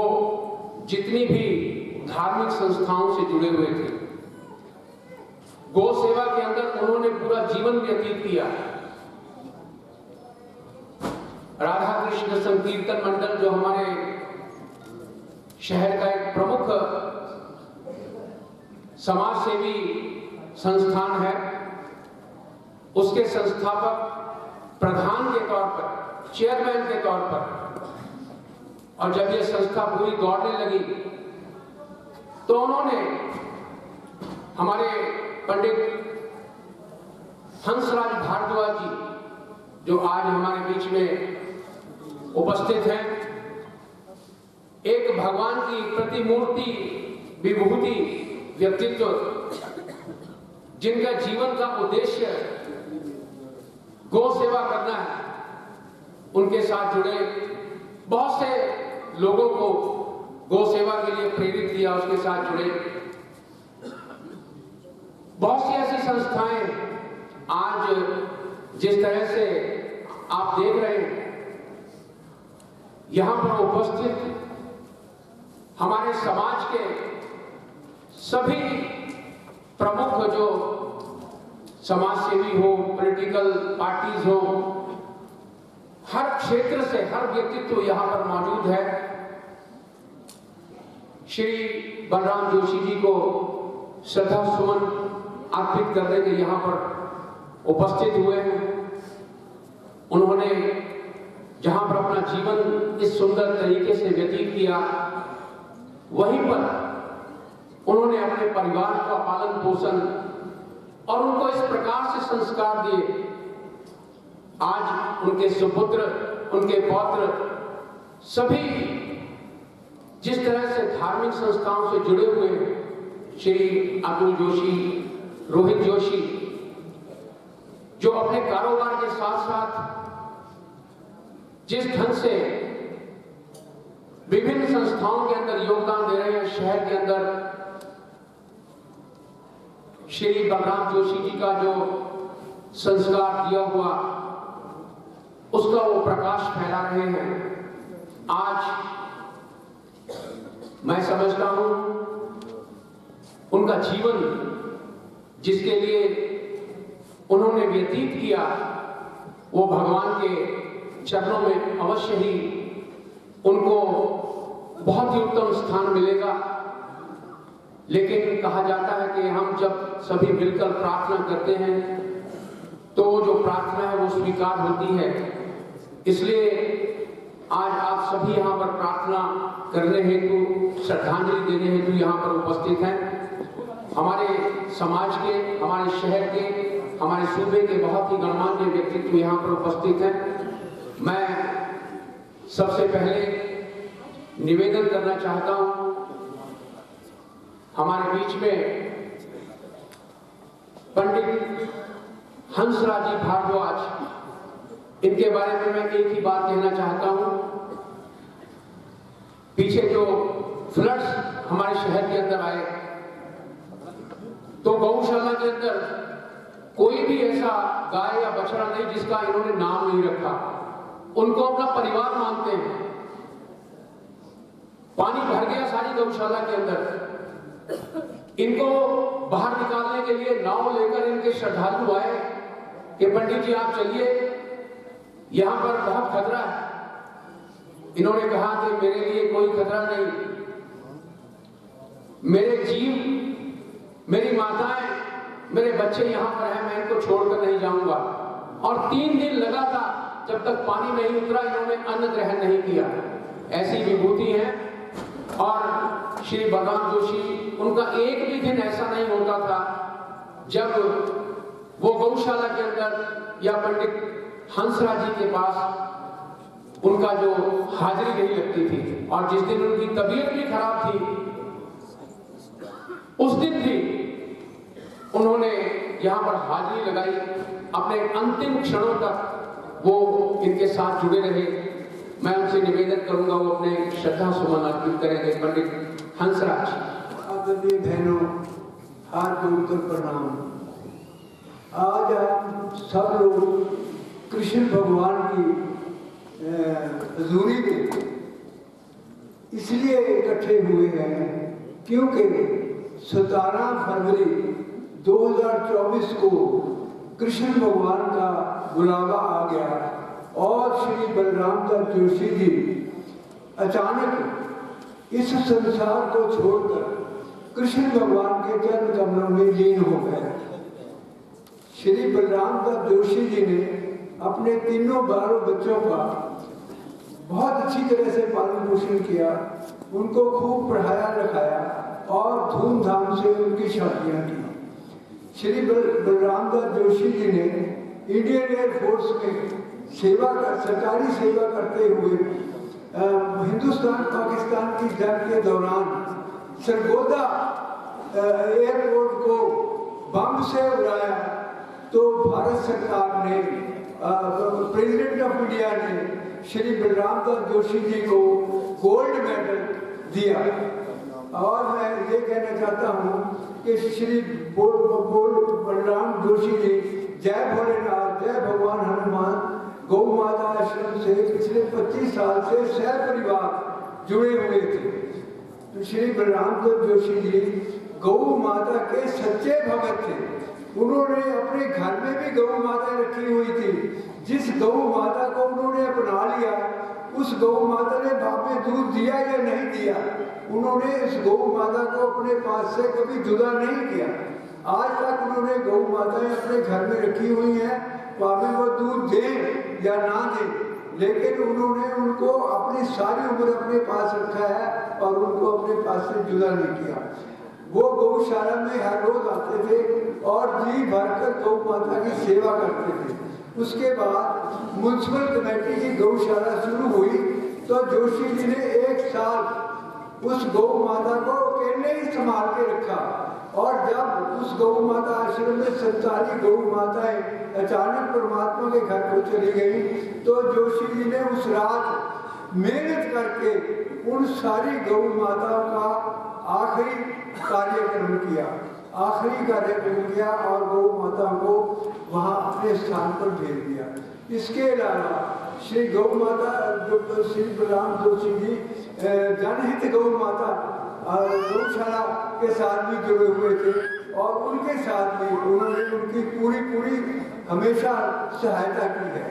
जितनी भी धार्मिक संस्थाओं से जुड़े हुए थे, गौ सेवा के अंदर उन्होंने पूरा जीवन व्यतीत किया। राधा कृष्ण संकीर्तन मंडल जो हमारे शहर का एक प्रमुख समाज सेवी संस्थान है, उसके संस्थापक प्रधान के तौर पर, चेयरमैन के तौर पर, और जब यह संस्था पूरी दौड़ने लगी तो उन्होंने हमारे पंडित हंसराज भारद्वाज जी, जो आज हमारे बीच में उपस्थित हैं, एक भगवान की प्रतिमूर्ति, विभूति व्यक्तित्व, जिनका जीवन का उद्देश्य गौ सेवा करना है, उनके साथ जुड़े बहुत से लोगों को गौ सेवा के लिए प्रेरित किया, उसके साथ जुड़े। बहुत सी ऐसी संस्थाएं आज जिस तरह से आप देख रहे हैं, यहां पर उपस्थित हमारे समाज के सभी प्रमुख जो समाज सेवी हो, पॉलिटिकल पार्टीज हो, हर क्षेत्र से हर व्यक्तित्व यहां पर मौजूद है। श्री बलराम जोशी जी को श्रद्धा सुमन अर्पित करने के यहां पर उपस्थित हुए हैं। उन्होंने जहां पर अपना जीवन इस सुंदर तरीके से व्यतीत किया, वहीं पर उन्होंने अपने परिवार का पालन पोषण और उनको इस प्रकार से संस्कार दिए, आज उनके सुपुत्र, उनके पौत्र सभी जिस तरह से धार्मिक संस्थाओं से जुड़े हुए हैं, श्री अतुल जोशी, रोहित जोशी, जो अपने कारोबार के साथ साथ जिस ढंग से विभिन्न संस्थाओं के अंदर योगदान दे रहे हैं, शहर के अंदर श्री बलराम जोशी जी का जो संस्कार दिया हुआ, उसका वो प्रकाश फैला रहे हैं। आज मैं समझता हूं उनका जीवन जिसके लिए उन्होंने व्यतीत किया, वो भगवान के चरणों में अवश्य ही उनको बहुत ही उत्तम स्थान मिलेगा। लेकिन कहा जाता है कि हम जब सभी मिलकर प्रार्थना करते हैं तो जो प्रार्थना है वो स्वीकार होती है। इसलिए आज आप सभी यहाँ पर प्रार्थना करने हेतु, श्रद्धांजलि देने हेतु यहाँ पर उपस्थित हैं। हमारे समाज के, हमारे शहर के, हमारे सूबे के बहुत ही गणमान्य व्यक्तित्व यहाँ पर उपस्थित हैं। मैं सबसे पहले निवेदन करना चाहता हूँ, हमारे बीच में पंडित हंसराज जी भारद्वाज, इनके बारे में मैं एक ही बात कहना चाहता हूं। पीछे जो फ्लड्स हमारे शहर के अंदर आए, तो गौशाला के अंदर कोई भी ऐसा गाय या बछड़ा नहीं जिसका इन्होंने नाम नहीं रखा। उनको अपना परिवार मानते हैं। पानी भर गया सारी गौशाला के अंदर, इनको बाहर निकालने के लिए नाव लेकर इनके श्रद्धालु आए कि पंडित जी आप चलिए, यहां पर बहुत खतरा है। इन्होंने कहा कि मेरे लिए कोई खतरा नहीं, मेरे जीव, मेरी माताएं, मेरे बच्चे यहां पर हैं, मैं इनको छोड़कर नहीं जाऊंगा। और 3 दिन लगा था, जब तक पानी नहीं उतरा इन्होंने अन्न ग्रहण नहीं किया। ऐसी विभूति हैं। और श्री बलराम जोशी, उनका एक भी दिन ऐसा नहीं होता था जब वो गौशाला के अंदर या पंडित हंसराज जी के पास उनका जो हाजिरी नहीं लगती थी। और जिस दिन उनकी तबीयत भी खराब थी, उस दिन भी उन्होंने यहाँ पर हाजिरी लगाई। अपने अंतिम क्षणों तक वो इनके साथ जुड़े रहे। मैं उनसे निवेदन करूंगा वो अपने श्रद्धा सुमन अर्पित करेंगे। पंडित हंसराज। आदरणीय बहनों, हाथ जोड़कर प्रणाम। आज आप सब लोग कृष्ण भगवान की हजूरी में इसलिए इकट्ठे हुए हैं क्योंकि 17 फरवरी 2024 को कृष्ण भगवान का बुलावा आ गया और श्री बलराम दास जोशी जी अचानक इस संसार को छोड़कर कृष्ण भगवान के चरण कमलों में लीन हो गए। श्री बलराम दास जोशी जी ने अपने तीनों 12 बच्चों का बहुत अच्छी तरह से पालन पोषण किया, उनको खूब पढ़ाया लिखाया और धूमधाम से उनकी शादियां की। श्री बलराम दास जोशी जी ने इंडियन एयरफोर्स में सरकारी सेवा करते हुए हिंदुस्तान पाकिस्तान की जंग के दौरान सरगोदा एयरपोर्ट को बम से उड़ाया तो भारत सरकार ने, प्रेसिडेंट ऑफ इंडिया ने श्री बलराम दास जोशी जी को गोल्ड मेडल दिया। और मैं ये कहना चाहता हूँ कि श्री बलराम जोशी जी जय भोलेनाथ, जय भगवान हनुमान गौ माता आश्रम से पिछले 25 साल से सह परिवार जुड़े हुए थे। तो श्री बलराम दास जोशी जी गौ माता के सच्चे भगत थे। उन्होंने अपने घर में भी गौ माता रखी हुई थी। जिस गौ माता को उन्होंने अपना लिया, उस गौ माता ने भाव में दूध दिया या नहीं दिया, उन्होंने इस गौ माता को अपने पास से कभी जुदा नहीं किया। आज तक उन्होंने गौ माताएं अपने घर में रखी हुई हैं, भावे वो दूध दें या ना दें, लेकिन उन्होंने उनको अपनी सारी उम्र अपने पास रखा है और उनको अपने पास से जुदा नहीं किया। वो गौशाला में हर रोज आते थे और जी भरकर गौ माता की सेवा करते थे। उसके बाद म्युनिसिपल कमेटी की गौशाला शुरू हुई तो जोशी जी ने 1 साल उस गौ माता को अकेले ही संभाल के रखा। और जब उस गौ माता आश्रम में 47 गौ माताएं अचानक परमात्मा के घर को चली गई तो जोशी जी ने उस रात मेहनत करके उन सारी गौ माताओं का आखिरी कार्यक्रम किया और गौ माताओं को वहाँ अपने स्थान पर भेज दिया। इसके अलावा श्री गौ माता श्री बलराम जोशी जी जनहित गौ माता गौशाला के साथ भी जुड़े हुए थे और उनके साथ भी उन्होंने उनकी पूरी हमेशा सहायता की है।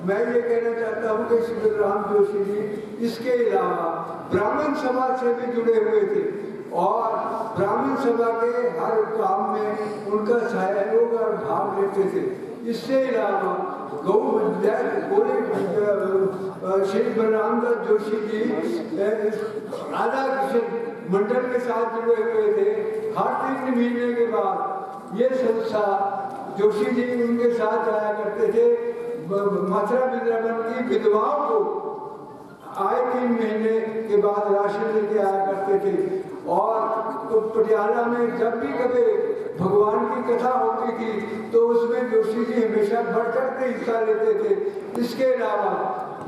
मैं ये कहना चाहता हूँ कि श्री बलराम जोशी जी इसके अलावा ब्राह्मण सभा से भी जुड़े हुए थे और ब्राह्मण सभा के हर काम में उनका सहयोग और भाग लेते थे। इससे अलावा श्री बलराम दास जोशी जी राधा कृष्ण मंडल के साथ जुड़े हुए थे। हर 3 महीने के बाद ये संस्था जोशी जी उनके साथ जाया करते थे। मथुरा वृंदावन की विधवाओं को आए 3 महीने के बाद राशन लेके आया करते थे। और तो पटियाला में जब भी कभी भगवान की कथा होती थी तो उसमें जोशी जी हमेशा बढ़ चढ़ के हिस्सा लेते थे। इसके अलावा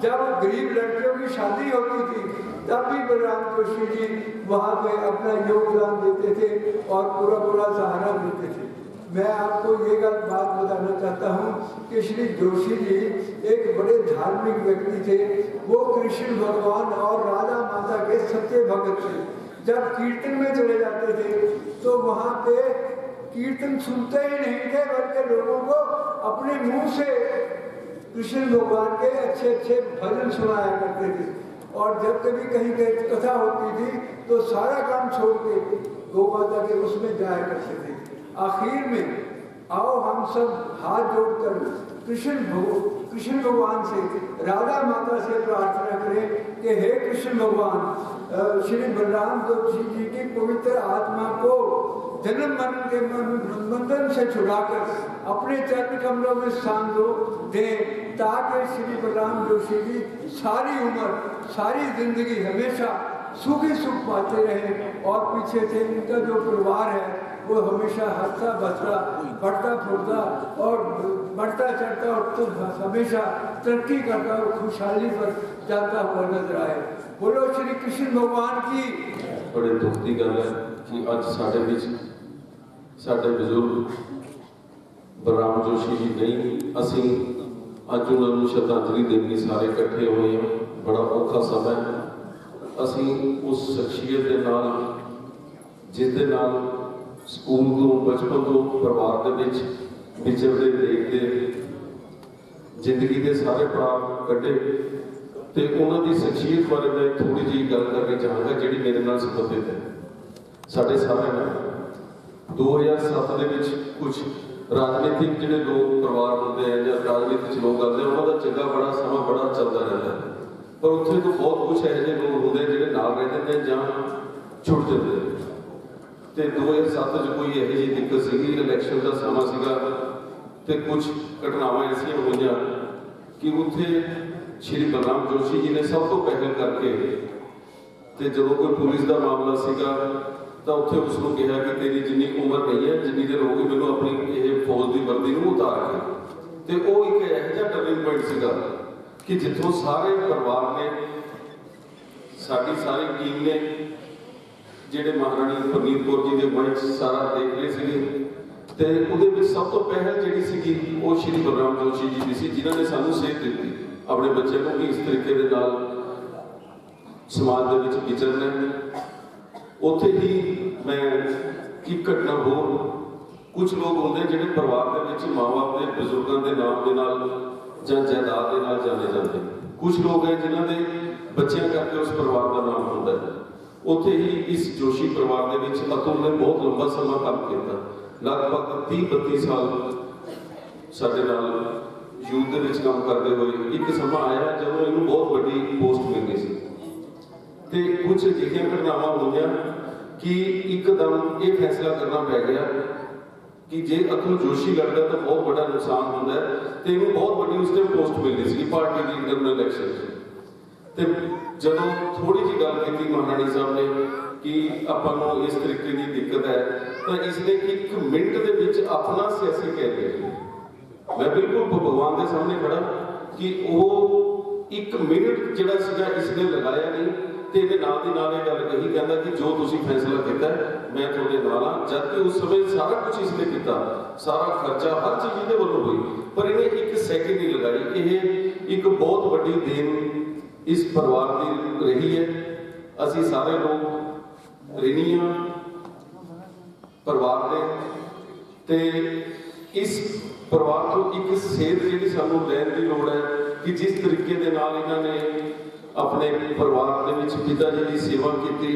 जब गरीब लड़कियों की शादी होती थी तब भी बलराम जोशी जी वहाँ पे अपना योगदान देते थे और पूरा सहारा देते थे। मैं आपको ये बात बताना चाहता हूँ कि श्री जोशी जी एक बड़े धार्मिक व्यक्ति थे। वो कृष्ण भगवान और राधा माता के सच्चे भगत थे। जब कीर्तन में चले जाते थे तो वहाँ पे कीर्तन सुनते ही नहीं थे बल्कि लोगों को अपने मुंह से कृष्ण भगवान के अच्छे भजन सुनाया करते थे। और जब कभी कहीं कथा होती थी तो सारा काम छोड़ के गौ माता के उसमें जाया करते थे। आखिर में आओ हम सब हाथ जोड़कर कृष्ण भगवान से, राधा माता से प्रार्थना करें कि हे कृष्ण भगवान, श्री बलराम जोशी जी की पवित्र आत्मा को जन्म मरण के बंधन से छुड़ाकर अपने चरण कमलों में स्थान दो दें, ताकि श्री बलराम जोशी जी सारी उम्र, सारी जिंदगी हमेशा सुखी सुख पाते रहे और पीछे से इनका जो परिवार है वो हमेशा हंसता बसता, बढ़ता फूलता और बढ़ता चढ़ता और तो हमेशा तरक्की करता और खुशहाली पर जाता हुआ नजर आए। बोलो श्री कृष्ण भगवान की। बड़े दुख की गल है कि अज साडे विच साडे बुजुर्ग बलराम जोशी जी नहीं, असी अज उन्होंने श्रद्धांजलि देने सारे इकट्ठे हुए हैं। बड़ा औखा समय है। असी उस शख्सियत के नाल जिस दे नाल स्कूल तो बचपन तो परिवार के विच विचरते देखते जिंदगी के सारे पड़ाव कटे, तो उन्होंने शख्सियत बारे मैं थोड़ी जी गल करनी चाहूँगा जी मेरे नाल संबंधित है। साढ़े सारे नाल 2007 के कुछ राजनीतिक जोड़े लोग परिवार होंगे हैं या राजनीति लोग आते हैं, उन्होंने चंगा बड़ा समा बड़ा चलता रहता है, पर उत्थे तो बहुत कुछ ऐसे लोग होंगे जोड़े नाल रहते हैं या छुट जाते हैं। तो 2007 कोई यही जी दिक्कत सी, इलैक्शन का समा सीगा ते कुछ घटनावां ऐसियां हुई कि उत्थे श्री बलराम जोशी जी ने सब तो पहल करके ते जो कोई पुलिस का मामला सीगा तो उत्थे उसको कहा कि तेरी जिन्नी उम्र नहीं है जिन्नी देर होगी मैनू अपनी ये फौज की वर्दी नूं उतार के, ते वो एक ऐसा टर्निंग पॉइंट सीगा कि जिथों सारे परिवार ने साडी सारी टीम ने ਜਿਹੜੇ महाराणी परनीत कौर जी के मंच सारा देख रहे थे, तो वो सब तो पहल जी सी वो श्री बलराम जोशी जी सी जिन्होंने सानू सेध दी अपने बच्चे को भी इस तरीके के नाल समाज के विचरना। उत्थे ही मैं एक घटना होर, कुछ लोग होंगे जिहड़े परिवार के माँ बाप के बजुर्गों के नाम के नाल जां जायदाद के नाल जाने जाते, कुछ लोग हैं जिन्हों के बच्चों करके उस परिवार का नाम होता है। उत्थे ही इस जोशी परिवार के विच अतुल ने बहुत लंबा समय काम किया, लगभग 30-32 साल साडे नाल यूथ दे विच काम करते हुए एक समा आया जब इन्हूं बहुत बड़ी पोस्ट मिलनी सी, ते कुछ अजिहियां घटनावां होईयां कि एकदम ये फैसला करना पै गया कि जे अतुल जोशी लड़दा तो बहुत बड़ा नुकसान होंदा है, तो इन्हूं बहुत बड़ी उस टाइम पोस्ट मिलनी सी पार्टी की इंटरनल इलैक्शन। जब थोड़ी जी गल की महाराणी साहब ने कि आपां इस तरीके की दिक्कत है, तो इसने एक मिनट के अपना सियासी कैरियर, मैं बिल्कुल भगवान के सामने खड़ा कि वो एक मिनट जिहड़ा सीगा इसने लगाया नहीं, तो ये नाल दी नाल गल कही कहता कि जो तुसीं फैसला किया मैं तुहाडे नाल हां, जबकि उस समय सारा कुछ इसने किया, सारा खर्चा हर चीज़ इहदे वल्लों हुई, पर इन्हें एक सैकेंड नहीं लगाई। ये एक बहुत बड़ी देन इस परिवार की रही है। असी सारे लोग ऋणी हाँ परिवार के, ते इस परिवार को एक सेध जी सानू लैन की लोड़ है कि जिस तरीके के नाल इन्होंने अपने परिवार के पिता जी की सेवा की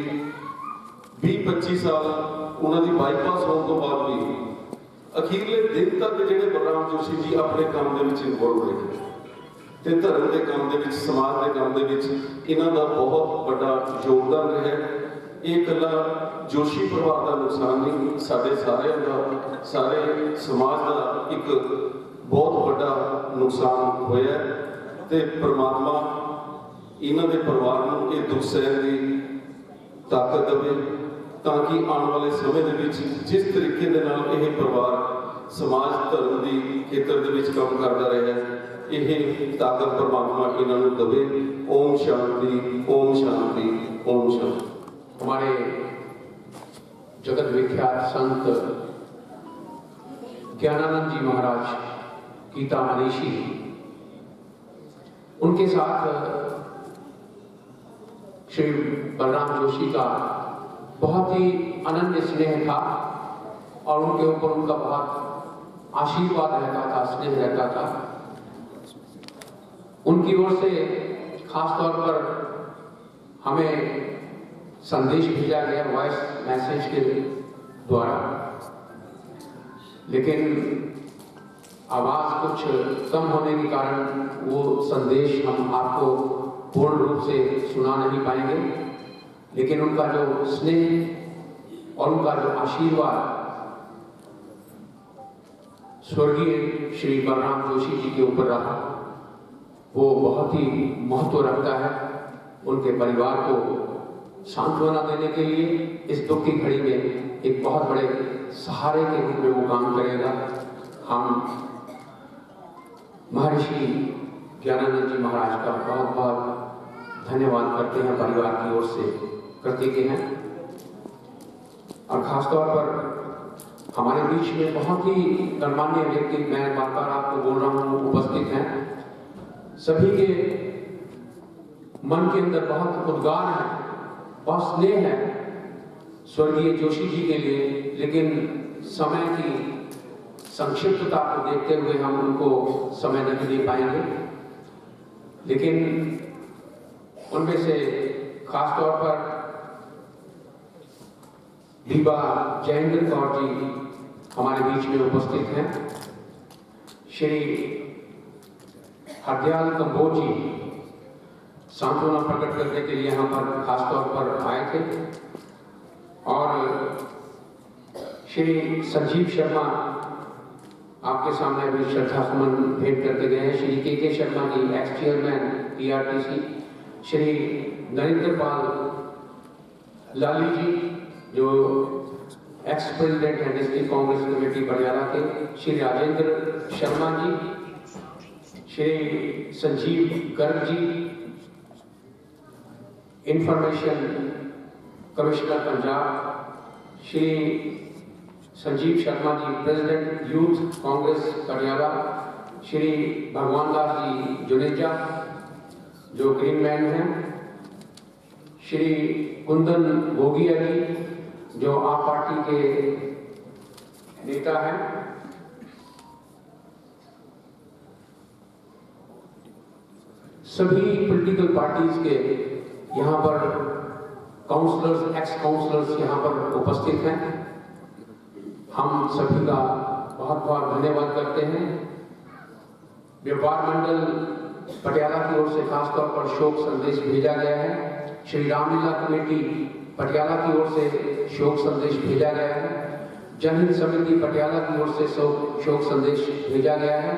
20-25 साल उन्होंने बाईपास होने तो बाद भी अखीरले दिन तक जो बलराम जोशी जी अपने काम के इन्वॉल्व रहे, ते धर्म के काम के समाज के काम के इन्हों का बहुत बड़ा योगदान रहा। ये कला जोशी परिवार का नुकसान नहीं, साढ़े सारे का सारे समाज का एक बहुत बड़ा नुकसान होया, ते परमात्मा इन्हों के परिवार को ये दुख सहन की ताकत देवे, ताकि आने वाले समय के जिस तरीके के नाल यह परिवार समाज धर्म की खेतर के काम करता रहा है, यह ताकत परमात्मा इन्होंने दवे। ओम शांति, ओम शांति, ओम शांति। हमारे जगत विख्यात संत ज्ञानानंद जी महाराज गीता मनीषी, उनके साथ श्री बलराम जोशी का बहुत ही अनन्य स्नेह था और उनके ऊपर उनका बहुत आशीर्वाद रहता था, स्नेह रहता था। उनकी ओर से खास तौर पर हमें संदेश भेजा गया वॉइस मैसेज के द्वारा, लेकिन आवाज़ कुछ कम होने के कारण वो संदेश हम आपको पूर्ण रूप से सुना नहीं पाएंगे, लेकिन उनका जो स्नेह और उनका जो आशीर्वाद स्वर्गीय श्री बलराम जोशी जी के ऊपर रहा, वो बहुत ही महत्व रखता है। उनके परिवार को सांत्वना देने के लिए इस दुख की घड़ी में एक बहुत बड़े सहारे के रूप में वो काम करेगा। हम महर्षि ज्ञानानंद जी महाराज का बहुत बहुत धन्यवाद करते हैं, परिवार की ओर से कृतज्ञ हैं। और खासतौर पर हमारे बीच में बहुत ही गणमान्य व्यक्ति, मैं बार बार आपको बोल रहा हूँ, उपस्थित हैं। सभी के मन के अंदर बहुत उद्गार है, बहुत स्नेह है स्वर्गीय जोशी जी के लिए, लेकिन समय की संक्षिप्तता को देखते हुए हम उनको समय नहीं दे पाएंगे। लेकिन उनमें से खासतौर पर दीबा जयेंद्र कौर जी हमारे बीच में उपस्थित हैं। श्री हरदयाल कंबोज जी सांत्वना प्रकट करने के लिए यहाँ पर खासतौर पर आए थे। और श्री संजीव शर्मा आपके सामने भी श्रद्धा सुमन भेंट करके गए हैं। Shri K Sharma ji, ex chairman PRTC, Shri Narendra Pal Lali ji जो एक्स प्रेसिडेंट हैं डिस्ट्रिक्ट कांग्रेस कमेटी पटियाला के, Shri Rajendra Sharma ji, Shri Sanjeev Garg ji, information commissioner Punjab, Shri Sanjeev Sharma ji president youth Congress Patiala, Shri Bhagwan Das जी जुनेजा जो ग्रीन मैन हैं, श्री कुंदन भोगिया जी जो आप पार्टी के नेता हैं, सभी पॉलिटिकल पार्टीज के यहाँ पर काउंसलर्स, एक्स काउंसलर्स यहाँ पर उपस्थित हैं। हम सभी का बहुत बहुत धन्यवाद करते हैं। व्यापार मंडल पटियाला की ओर से खासतौर पर शोक संदेश भेजा गया है। श्री रामलीला कमेटी पटियाला की ओर से शोक संदेश भेजा गया है। जनहित समिति पटियाला की ओर से शोक संदेश भेजा गया है।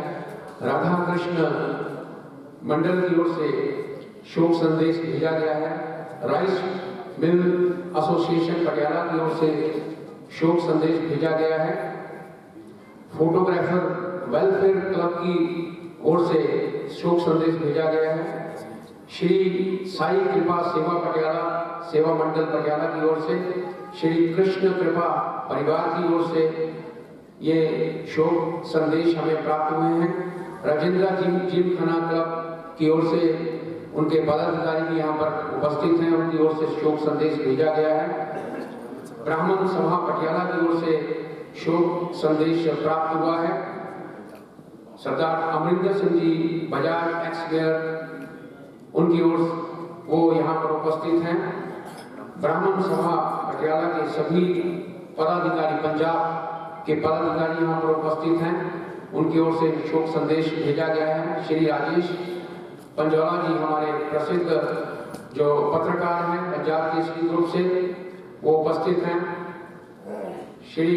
राधा कृष्ण मंडल की ओर से शोक संदेश भेजा गया है। राइस मिल एसोसिएशन पटियाला की ओर से शोक संदेश भेजा गया है। फोटोग्राफर वेलफेयर क्लब की ओर से शोक संदेश भेजा गया है। श्री साई कृपा सेवा पटियाला सेवा मंडल पटियाला की ओर से, श्री कृष्ण कृपा परिवार की ओर से ये शोक संदेश हमें प्राप्त हुए हैं। राजेंद्रा जिम खाना क्लब की ओर से उनके पदाधिकारी भी यहाँ पर उपस्थित हैं, उनकी ओर से शोक संदेश भेजा गया है। ब्राह्मण सभा पटियाला की ओर से शोक संदेश प्राप्त हुआ है। सरदार अमरिंदर सिंह जी बजाज एक्स मेयर, उनकी ओर वो यहाँ पर उपस्थित हैं। ब्राह्मण सभा पटियाला के सभी पदाधिकारी, पंजाब के पदाधिकारी यहाँ पर उपस्थित हैं, उनकी ओर से शोक संदेश भेजा गया है। श्री राजेश पंजवाला जी हमारे प्रसिद्ध जो पत्रकार हैं पंजाब केसरी ग्रुप से, वो उपस्थित हैं। श्री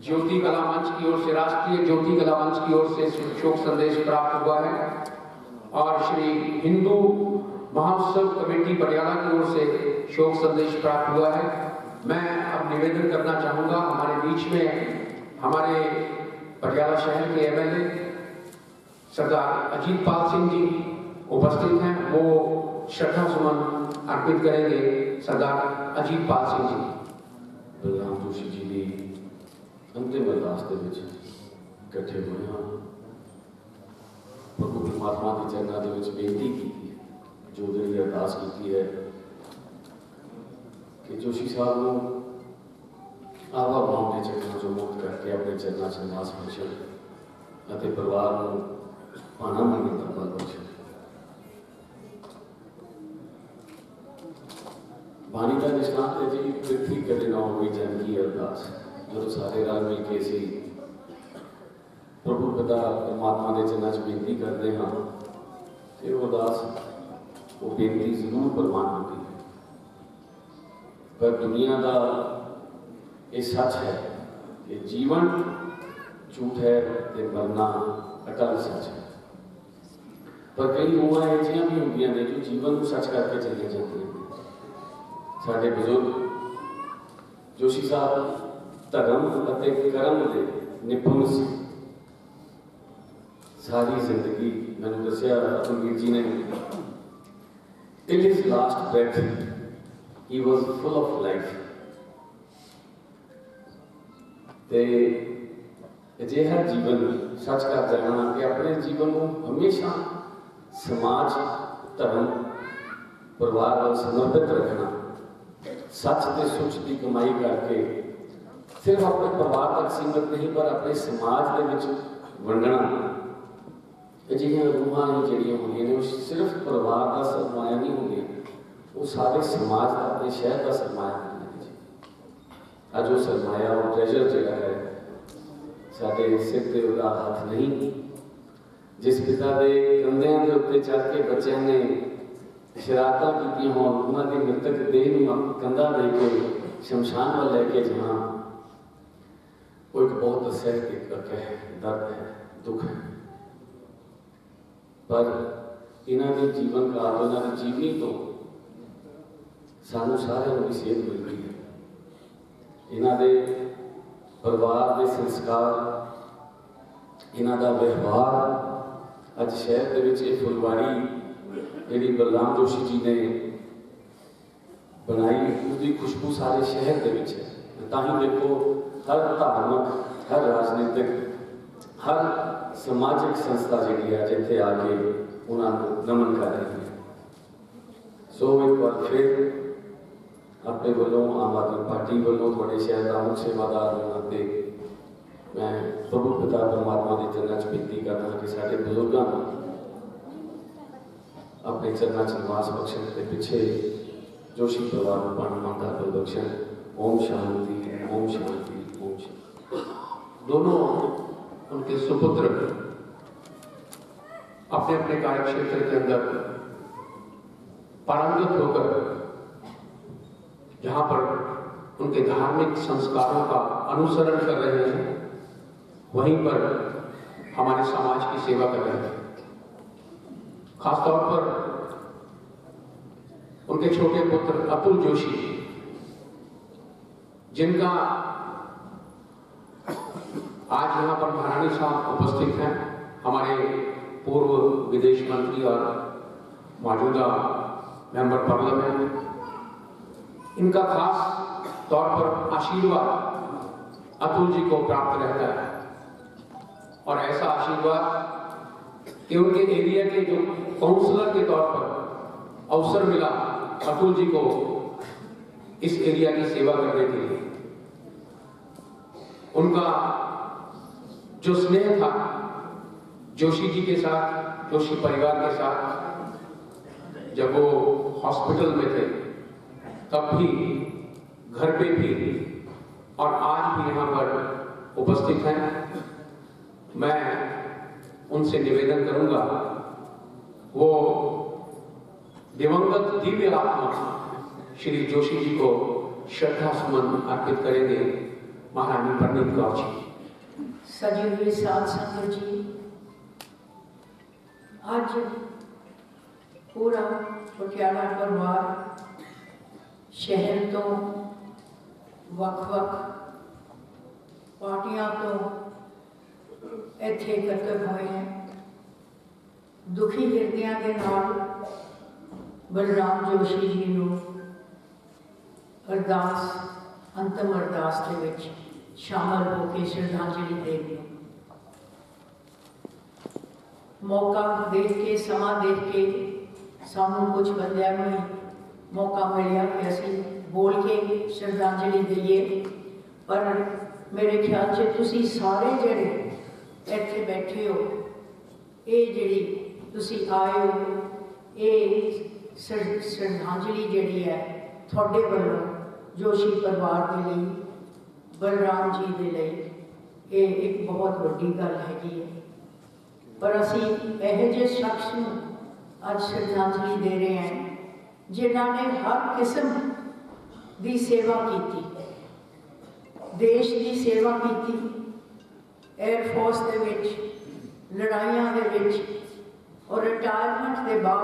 ज्योति कला मंच की ओर से, राष्ट्रीय ज्योति कला मंच की ओर से शोक संदेश प्राप्त हुआ है। और श्री हिंदू महोत्सव कमेटी पटियाला की ओर से शोक संदेश प्राप्त हुआ है। मैं अब निवेदन करना चाहूंगा, हमारे बीच में हमारे पटियाला शहर के MLA सरदार अजीत पाल सिंह जी उपस्थित हैं, वो श्रद्धा सुमन अर्पित करेंगे। सरदार अजीत पाल सिंह जी। बलराम जोशी जी की अंतिम अरदास के विच इकट्ठे हुए हैं। प्रभु परमात्मा के चरणों के विच बेनती की जो दिल अरदास की है कि जोशी साहब को आवा भाव के चरणों से मुक्त करके अपने चरणों से निवास बख्शे ਅਤੇ परिवार को पाना मंगल का बल बख्शे। बाणी का निष्णात है जी पृथ्वी कदे ना होगी अरदास जो सारे रल मिल के असी प्रभु पिता परमात्मा के चरणों च बेनती करते हाँ कि वो अरदास वो बेनती जरूर प्रवान होती है। पर दुनिया का ये सच है कि जीवन झूठ है तो मरना अटल सच है। पर कई उम्र ऐसा भी होंगे ने जो जीवन को सच करके चलिए जाती हैं। साढ़े बुजुर्ग जोशी साहब धर्म और कर्म के निपुण से सारी जिंदगी मैंने दसिया अतुलवीर जी ने till his last breath he was full of life. अजिहा जीवन सच कर जाना कि अपने जीवन को हमेशा समाज धर्म परिवार को समर्पित रखना, सच के सुच की कमाई करके सिर्फ अपने परिवार तक सीमित नहीं पर अपने समाज के वंडना। अजिहियां रूहां जड़ियां होंदियां ने सिर्फ परिवार का सरमाया नहीं होंगे, वो सारे समाज का अपने शहर का सरमाया होंगे। अज वो सरमाया वो ट्रेजर जगह है साढ़े सिर पे उदा हाथ नहीं। जिस पिता के कंधों के उत्ते चढ़ के बच्चों ने शरारतां की हों उन्होंने मृतक देह कंधा दे के शमशान वाल लैके जाना, वो एक बहुत असह दर्द है, दुख है। पर इन्हों के जीवन काल इन्हों की जीवनी तो सानू सारिਆਂ ਨੂੰ सेध मिलती है। इन्हों के परिवार के संस्कार इन्हों का व्यवहार अज शहर के विच ये फुलवाड़ी जी बलराम जोशी जी ने बनाई उसकी खुशबू सारे शहर के विच है। तां ही देखो हर धार्मिक हर राजनीतिक हर समाजिक संस्था जी है जिथे आके उन्होंने नमन कर रही है। सो एक बार फिर अपने वालों आम आदमी पार्टी वालों थोड़े शहर का मुख्य सेवादार होने मैं प्रभु पिता परमात्मा के चरणों च बेनती करना कि साढ़े बुजुर्गों अपने चरणों च निवास बख्शण के पिछे जोशी परिवार को पानी मानता बल बख्शण। ओम शांति ओम शांति ओम शांति। दोनों उनके सुपुत्र अपने अपने कार्य क्षेत्र के अंदर पारंगत होकर जहां पर उनके धार्मिक संस्कारों का अनुसरण कर रहे हैं वहीं पर हमारे समाज की सेवा कर रहे हैं। खासतौर पर उनके छोटे पुत्र अतुल जोशी जिनका आज यहाँ पर महारानी साहब उपस्थित हैं, हमारे पूर्व विदेश मंत्री और मौजूदा मेंबर पार्लियामेंट। इनका खास तौर पर आशीर्वाद अतुल जी को प्राप्त रहता है और ऐसा आशीर्वाद कि उनके एरिया के जो काउंसलर के तौर पर अवसर मिला अतुल जी को इस एरिया की सेवा करने के लिए। उनका जो स्नेह था जोशी जी के साथ, जोशी परिवार के साथ, जब वो हॉस्पिटल में थे तब भी, घर पे भी और आज भी यहाँ पर उपस्थित हैं। मैं उनसे निवेदन करूंगा वो दिवंगत दिव्य आत्मा श्री जोशी जी को श्रद्धा सुमन अर्पित करेंगे। महारानी परनीत कौर जी। सजी हुई साध संगत जी, आज पूरा पटियाला परिवार शहर तो वख-वख पार्टियां तो इत्थे एकत्र हुए हैं। दुखी हिरदियां के नाल बलराम जोशी जी नूं अरदास अंतिम अरदास के विच शामिल होकर श्रद्धांजलि देनी। मौका देख के समा देख के सानू कुछ बंदियां नूं मौका मिलिया कि असी बोल के श्रद्धांजलि दईए, पर मेरे ख्याल से तुसी सारे जड़े इत्थे बैठे हो, ये जिहड़ी तुसी आए हो, ये श्रद्धांजलि जिहड़ी है थोड़े वालों जोशी परिवार के लिए बलराम जी के लिए ये एक बहुत वड्डी गल हैगी है। पर असी यह जे शख्स नूं अज श्रद्धांजलि दे रहे हैं जिन्होंने हर किस्म की सेवा की, देश की सेवा की, एयरफोर्स दे विच, लड़ाइयां दे विच, और रिटायरमेंट के बाद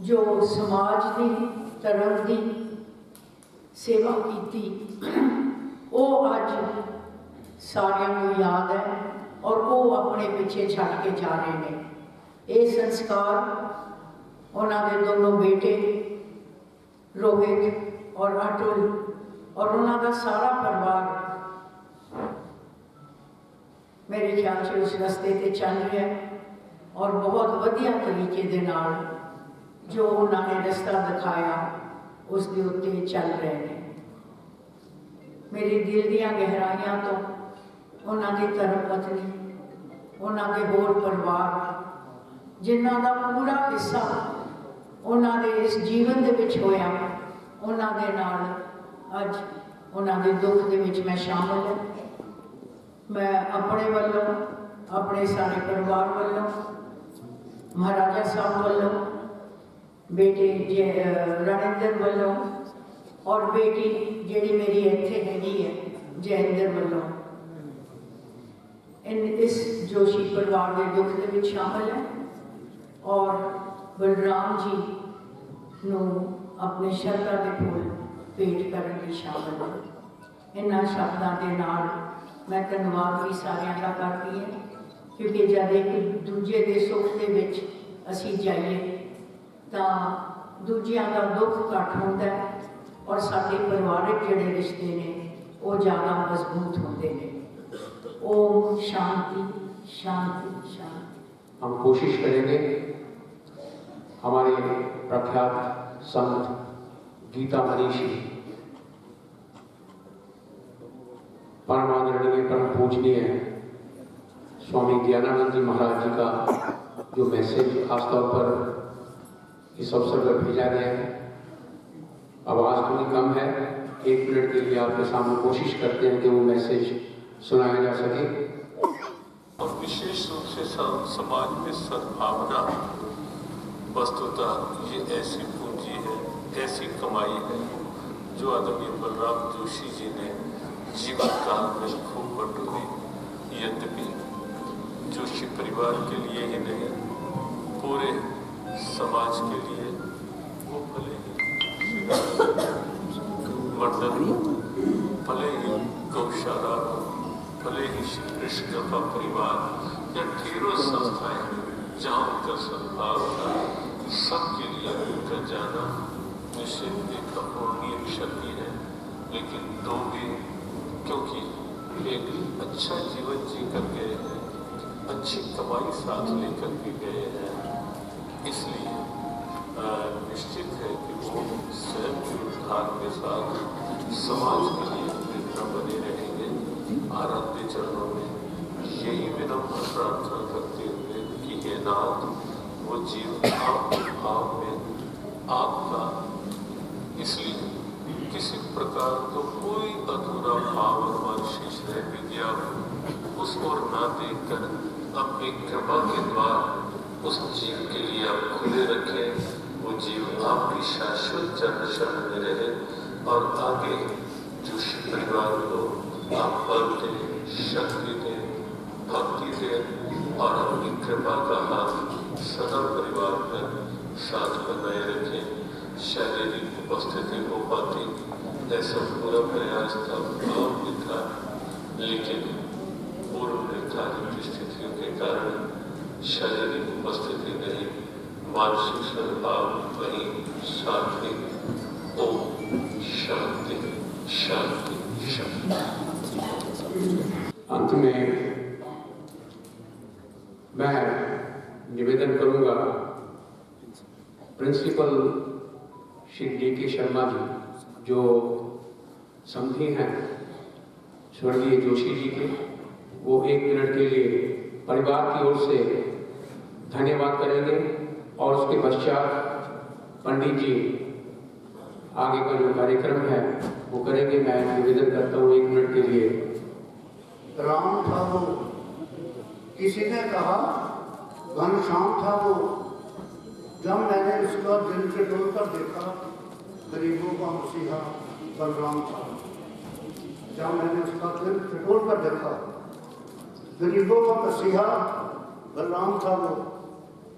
जो समाज की धर्म की सेवा की, वो अज सारियां को याद है और वो अपने पीछे छड़ के जा रहे हैं। ये संस्कार उन्होंने दोनों बेटे रोहित और अटुल और उन्होंने सारा परिवार मेरे ख्याल से उस रस्ते ते चल रहा है और बहुत वधिया तरीके दे नाल जो उन्होंने रास्ता दिखाया उसके उत्ते चल रहे हैं। मेरी दिल दियां गहराइयां तो उन्होंने धर्म पत्नी, उन्होंने होर परिवार जिन्हों का पूरा हिस्सा उन्होंने इस जीवन के विच होया, उन्होंने नाल अज उन्होंने दुख के विच मैं शामिल हूँ। मैं अपने वालों, अपने सारे परिवार वालों, महाराजा साहब वालों, बेटे रणिंदर वालों और बेटी जी मेरी इत्थे हैगी है जयिंदर वालों इस जोशी परिवार के दुख के विच शामिल है और बलराम जी नूं अपने श्रद्धा के फूल भेंट करने की शामिल है। इन्हां शब्दों के नाल मैं धन्यवाद भी सारिਆਂ का करती है, क्योंकि जब एक दूजे के सुख के विच असीं जाइए तो दूजियां का दुख घट होता है और साडे परिवारिक जिहड़े रिश्ते ने वो ज़्यादा मजबूत होते हैं। ओम शांति शांति शांति। हम कोशिश करेंगे हमारे प्रख्यात संत गीता मनीषी परमादरणीय परम पूजनीय स्वामी ज्ञानानंद जी महाराज जी का जो मैसेज खासतौर पर इस अवसर पर भेजा गया है, आवाज़ थोड़ी कम है, 1 मिनट के लिए आपके सामने कोशिश करते हैं कि वो मैसेज सुनाया जा सके। और विशेष रूप से समाज में सद्भावना वस्तुतः ये ऐसी पूंजी है, ऐसी कमाई है जो आदरणीय बलराम जोशी जी ने जीवन काल में खूब बटोरी। यद्यपि जोशी परिवार के लिए ही नहीं पूरे समाज के लिए वो भले ही मंडल, भले ही गौशाला, भले ही श्री कृष्ण का परिवार या ढेरों संस्थाएं जहाँ उनका सद्भाव था, सबके लिए उनका जाना निश्चित एक अपूर्णीय शक्ति है। लेकिन दो भी क्योंकि एक अच्छा जीवन जी कर गए हैं, अच्छी कमाई साथ लेकर के गए हैं, इसलिए निश्चित है कि वो स्वयं के उद्धार के साथ समाज के लिए प्रेरणा बने रहेंगे। आराध्य चरणों में यही विनम्र प्रार्थना करते हुए कि हे नाथ, वो जीव आपके भाव में आपका, इसलिए किसी प्रकार तो कोई अधूरा भाव हमारे शीश रह भी गया, उस ओर ना देखकर अपनी कृपा के द्वार उस जीव के लिए आप खुले रखें। वो जीव आपकी शाश्वत चरण शरण में रहे और आगे जोशी परिवार को आप बल दें, शक्ति दें, भक्ति दें और अपनी कृपा का हाथ सदा परिवार पर साथ बनाए रखें। शारीरिक उपस्थिति हो पाती ऐसा पूरा प्रयास था और भी था, लेकिन पूर्व निर्धारित स्थितियों के कारण शारीरिक उपस्थिति नहीं, मानसिक सद्भाव वही साथ ही। ओम शांति शांति शांति। अंत में मैं निवेदन करूंगा, प्रिंसिपल श्री D.K. शर्मा जी जो समधी हैं स्वर्गीय जोशी जी के, वो 1 मिनट के लिए परिवार की ओर से धन्यवाद करेंगे और उसके पश्चात पंडित जी आगे का जो कार्यक्रम है वो करेंगे। मैं निवेदन करता हूँ 1 मिनट के लिए। राम था वो, किसी ने कहा घनश्याम था वो, जब मैंने उसका दिल टटोल कर देखा, गरीबों का मसीहा बलराम था। जब मैंने उसका दिल टटोल कर देखा, गरीबों का मसीहा बलराम था वो।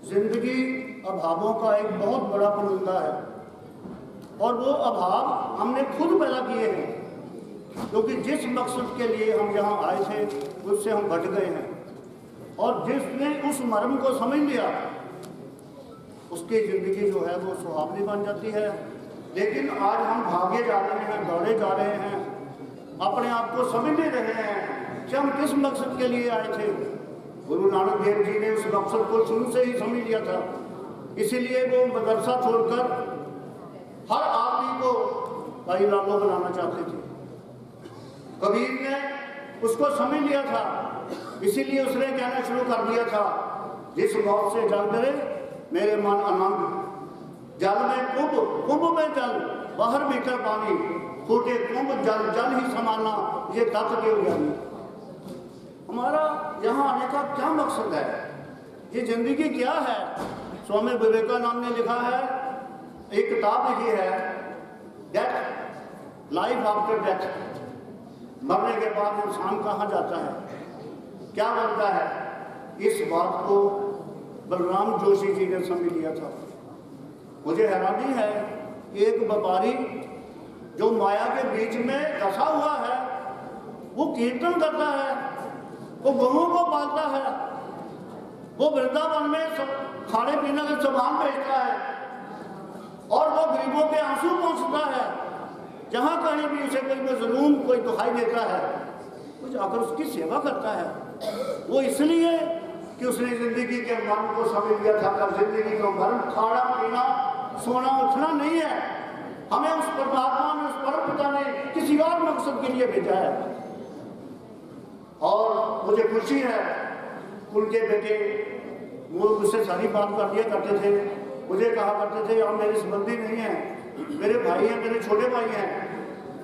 जिंदगी अभावों का एक बहुत बड़ा पुलिंदा है, और वो अभाव हमने खुद पैदा किए हैं, क्योंकि जिस मकसद के लिए हम यहाँ आए थे उससे हम भट गए हैं। और जिसने उस मर्म को समझ लिया उसकी ज़िंदगी जो है वो सुहावनी बन जाती है। लेकिन आज हम भागे जा रहे हैं, दौड़े जा रहे हैं, अपने आप को समझ नहीं रहे हैं कि हम किस मकसद के लिए आए थे। गुरु नानक देव जी ने उस मकसद को शुरू से ही समझ लिया था, इसीलिए वो मदरसा छोड़कर हर आदमी को भाई लालो बनाना चाहते थे। कबीर ने उसको समझ लिया था, इसीलिए उसने कहना शुरू कर दिया था, जिस मौत से जल करे मेरे मन आनंद, जल में कुंभ, कुंभ में जल, बाहर भीतर पानी, फूटे कुंभ जल, जल ही समाना, ये तत्व के ज्ञानी। हमारा यहाँ आने का क्या मकसद है, ये जिंदगी क्या है? स्वामी विवेकानंद ने लिखा है, एक किताब लिखी है, डेथ, लाइफ आफ्टर डेथ, मरने के बाद इंसान कहाँ जाता है, क्या बनता है। इस बात को बलराम जोशी जी ने समझ लिया था। मुझे हैरानी है कि एक व्यापारी जो माया के बीच में फंसा हुआ है, वो कीर्तन करता है, वो गौओं को पालता है, वो वृंदावन में खाने पीने का सामान बेचता है, और वो गरीबों के आंसू पहुंचता है। जहां कहीं भी उसे कोई मजलूम कोई दुखाई देता है, वो जाकर उसकी सेवा करता है। वो इसलिए कि उसने जिंदगी के मन को समझ लिया था कि जिंदगी का मर्म खाना पीना सोना उठना नहीं है। हमें उस परमात्मा ने, उस परम पिता ने किसी और मकसद के लिए भेजा है। और मुझे खुशी है, उनके बेटे वो मुझसे सारी बात कर दिया करते थे, मुझे कहा करते थे आप मेरे संबंधी नहीं हैं, मेरे भाई हैं, मेरे छोटे भाई हैं।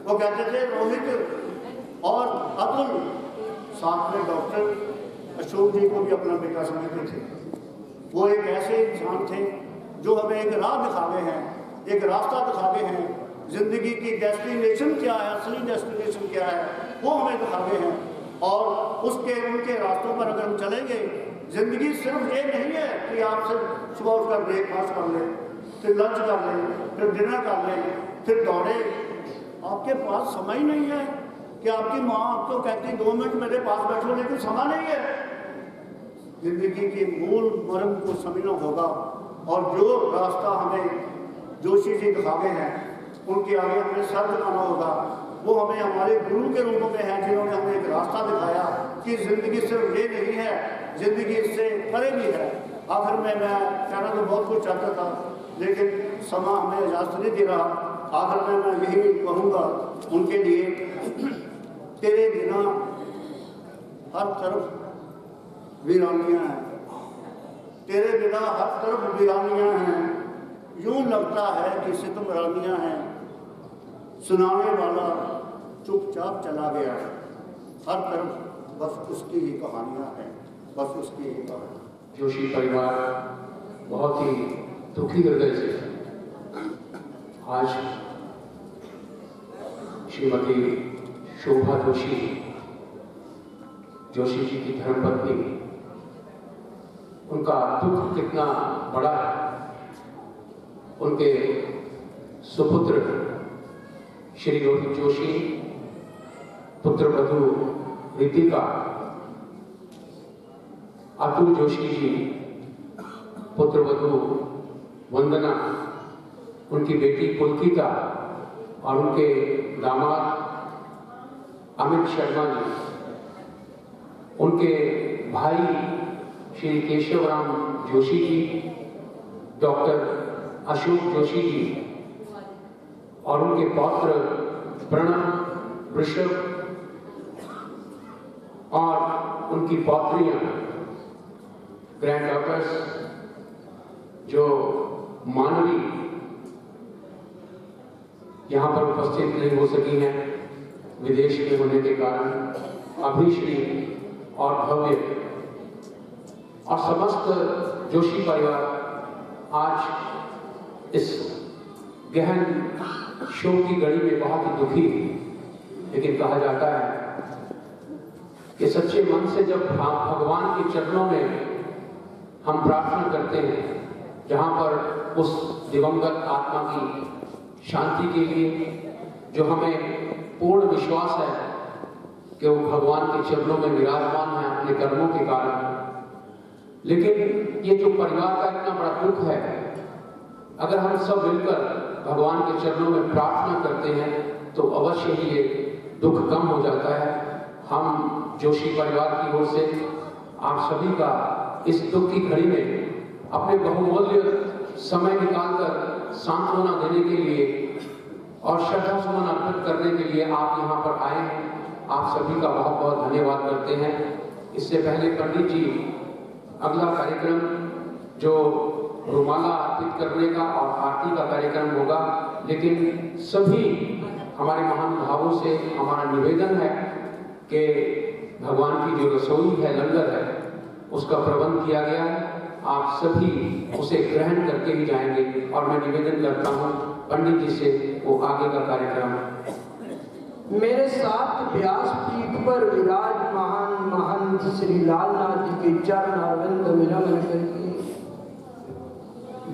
वो कहते थे रोहित और अतुल, साथ में डॉक्टर अशोक जी को भी अपना बेटा समझते थे। वो एक ऐसे इंसान थे जो हमें एक राह दिखावे हैं, एक रास्ता दिखावे हैं। जिंदगी की डेस्टिनेशन क्या है, असली डेस्टिनेशन क्या है, वो हमें दिखावे हैं। और उसके उनके रास्तों पर अगर हम चलेंगे, जिंदगी सिर्फ ये नहीं है कि आप सिर्फ सुबह उठकर ब्रेकफास्ट कर लें, फिर लंच कर लें, फिर डिनर कर लें, फिर दौड़े। आपके पास समय नहीं है कि आपकी माँ आपको कहती 2 मिनट मेरे पास बैठो, लेकिन समय नहीं है। जिंदगी के मूल मर्म को समझना होगा, और जो रास्ता हमें जोशी जी दिखावे हैं उनके आगे हमें सर झुकाना होगा। वो हमें हमारे गुरु के रूप में हैं, जिन्होंने हमें एक रास्ता दिखाया कि जिंदगी सिर्फ ये नहीं है, जिंदगी इससे परे भी है। आखिर में मैं कहना तो बहुत कुछ चाहता था, लेकिन समय हमें इजाजत नहीं दे रहा। आखिर में मैं यही कहूँगा उनके लिए, तेरे बिना हर तरफ वीरानियाँ हैं, तेरे बिना हर तरफ वीरानियाँ हैं, यूं लगता है कि सितमरानियाँ हैं, सुनाने वाला चुपचाप चला गया, हर तरफ बस उसकी ही कहानियाँ हैं, बस उसकी ही कहानी। जोशी परिवार बहुत ही दुखी हृदय से आज श्रीमती शोभा जोशी, जोशी जी की धर्मपत्नी, उनका दुख कितना बड़ा है। उनके सुपुत्र श्री रोहित जोशी, पुत्र वधू रितिका, अतुल जोशी जी, पुत्र वधू वंदना, उनकी बेटी पुलकिता और उनके दामाद अमित शर्मा जी, उनके भाई श्री केशवराम जोशी जी, डॉक्टर अशोक जोशी जी, और उनके पौत्र प्रणव, ऋषभ और उनकी पौत्रियां, ग्रैंड डॉटर्स जो मानवी, यहाँ पर उपस्थित नहीं हो सकी हैं विदेश में होने के कारण, अभिश्री और भव्य और समस्त जोशी परिवार आज इस गहन शोक की घड़ी में बहुत ही दुखी। लेकिन कहा जाता है कि सच्चे मन से जब भगवान के चरणों में हम प्रार्थना करते हैं, जहाँ पर उस दिवंगत आत्मा की शांति के लिए, जो हमें पूर्ण विश्वास है कि वो भगवान के चरणों में विराजमान है अपने कर्मों के कारण। लेकिन ये जो परिवार का इतना बड़ा दुख है, अगर हम सब मिलकर भगवान के चरणों में प्रार्थना करते हैं तो अवश्य ही ये दुख कम हो जाता है। हम जोशी परिवार की ओर से आप सभी का इस दुख की घड़ी में अपने बहुमूल्य समय निकालकर सांत्वना देने के लिए और श्रद्धा सुमन अर्पित करने के लिए आप यहाँ पर आए हैं। आप सभी का बहुत बहुत धन्यवाद करते हैं। इससे पहले पंडित जी अगला कार्यक्रम जो रुमाला अर्पित करने का और आरती का कार्यक्रम होगा, लेकिन सभी हमारे महानुभावों से हमारा निवेदन है कि भगवान की जो रसोई है, लंगर है, उसका प्रबंध किया गया है। आप सभी उसे ग्रहण करके ही जाएंगे और मैं निवेदन करता हूँ पंडित जी से वो आगे का कार्यक्रम। मेरे साथ व्यास पीठ पर विराजमान महंत श्री लालनाथ जी के चरण अरविंद में नमन करके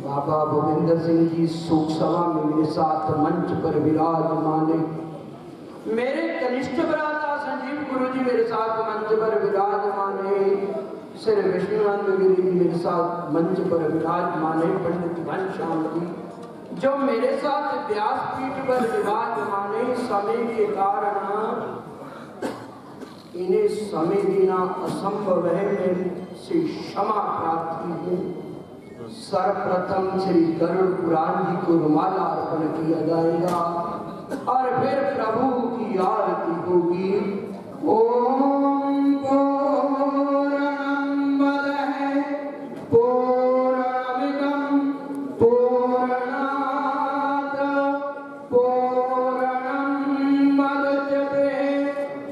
बाबा भूपेंद्र सिंह जी शोक सभा में मेरे साथ मंच पर विराजमान है। मेरे कनिष्ठ भ्राता संजीव गुरु जी मेरे साथ मंच पर विराजमान है। श्री विष्णुनंद गिरी जी मेरे साथ मंच पर विराजमान है। पंडित घनश्याम जी जो मेरे साथ व्यास पीठ पर विराजमान है, समय के कारण इन्हें समय देना असंभव है। मैं से क्षमा प्रार्थी हूँ। सर्वप्रथम श्री गरुड़ पुराण जी को रुमाला अर्पण किया जाएगा और फिर प्रभु की आरती होगी। ओम पूर्णम बलः पूर्णमिदं पूर्णात् पूर्णं मुदच्यते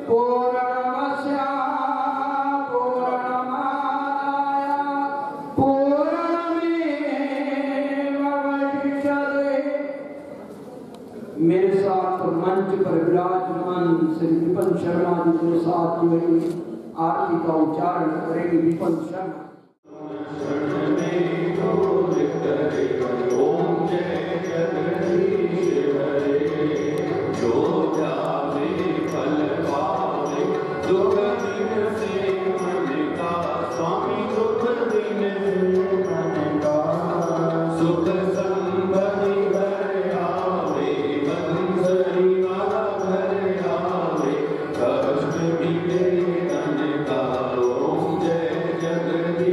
पूर्णमस्य पूर्णमादाय मेरे साथ मंच पर विराजमान श्री विपिन शर्मा जी के साथ में आरती का उच्चारण करेंगे। विपिन शर्मा। जगदीश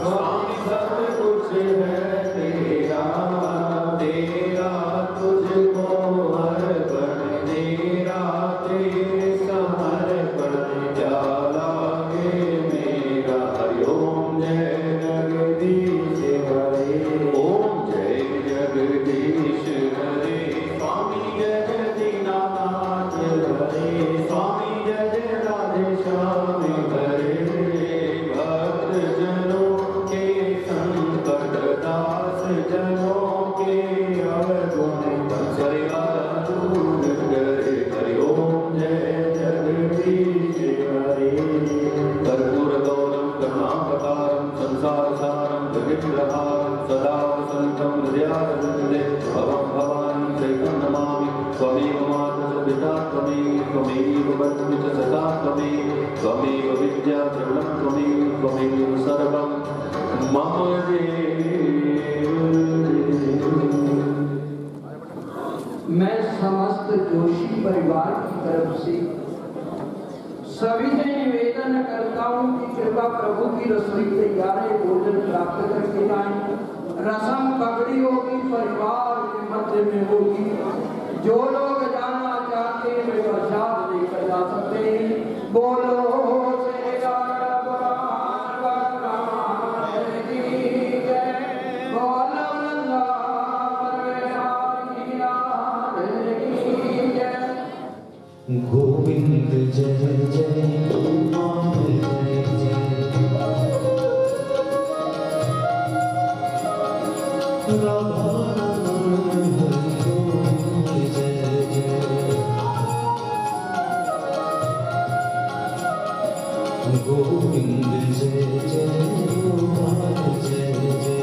स्वामी सब कुछ है तेरा, तेरा तुझको अर्पण मेरा, तेरे समर्पण क्या लागे मेरा। हरि ओम जय जगदीश हरे, ओम जय जगदीश हरे। स्वामी जय दीनानाथ हरे, स्वामी जय राधे श्याम हरे। भक्त जनों के संकट दास जनों के अवगुण संसरेगा दूर करे। हरि ओम जय जगदीश हरे। कर्पूर गौरम करुणावतारम संसार सारम जगद्धारम सदा वसंतम हृदयारविंदे भवं भवानी चैतन्यं नमामि। त्वमेव माता च पिता त्वमेव, त्वमेव बन्धुः च सखा त्वमेव, त्वमेव विद्या द्रविणं त्वमेव, त्वमेव सर्वं मम देव। मैं समस्त जोशी परिवार की तरफ से सभी से निवेदन करता हूँ कि कृपा प्रभु की रसोई तैयार है, भोजन प्राप्त करके लाएं। रसम पगड़ी होगी, परिवार के मध्य में होगी। जो लोग जाना चाहते हैं वे प्रसाद लेकर जा सकते हैं। बोलो श्री भगवान भगवान की जय, बोलो वृंदावन बिहारी लाल की जय। गोविंद जय जय गोपाल जय जय, राधा रमण हरि गोविंद जय जय, गोविंद जय जय गोपाल जय जय,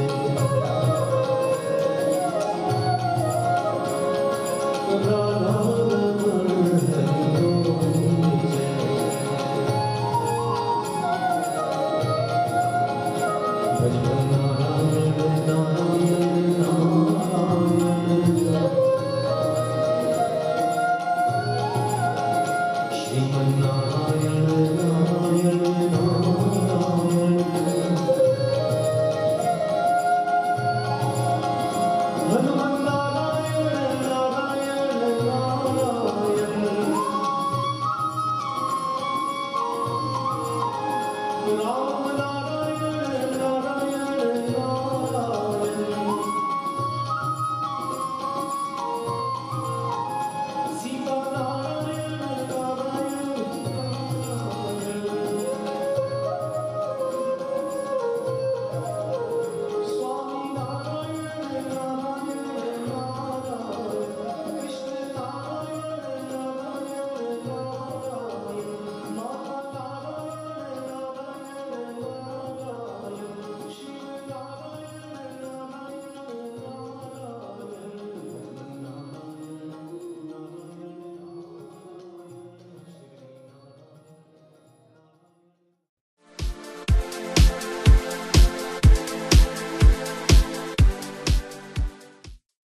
राधा रमण हरि गोविंद जय, भजन नारायण नारायण नारायण, श्रीमन नारायण नारायण नारायण, हनुमान नारायण नारायण नारायण, राम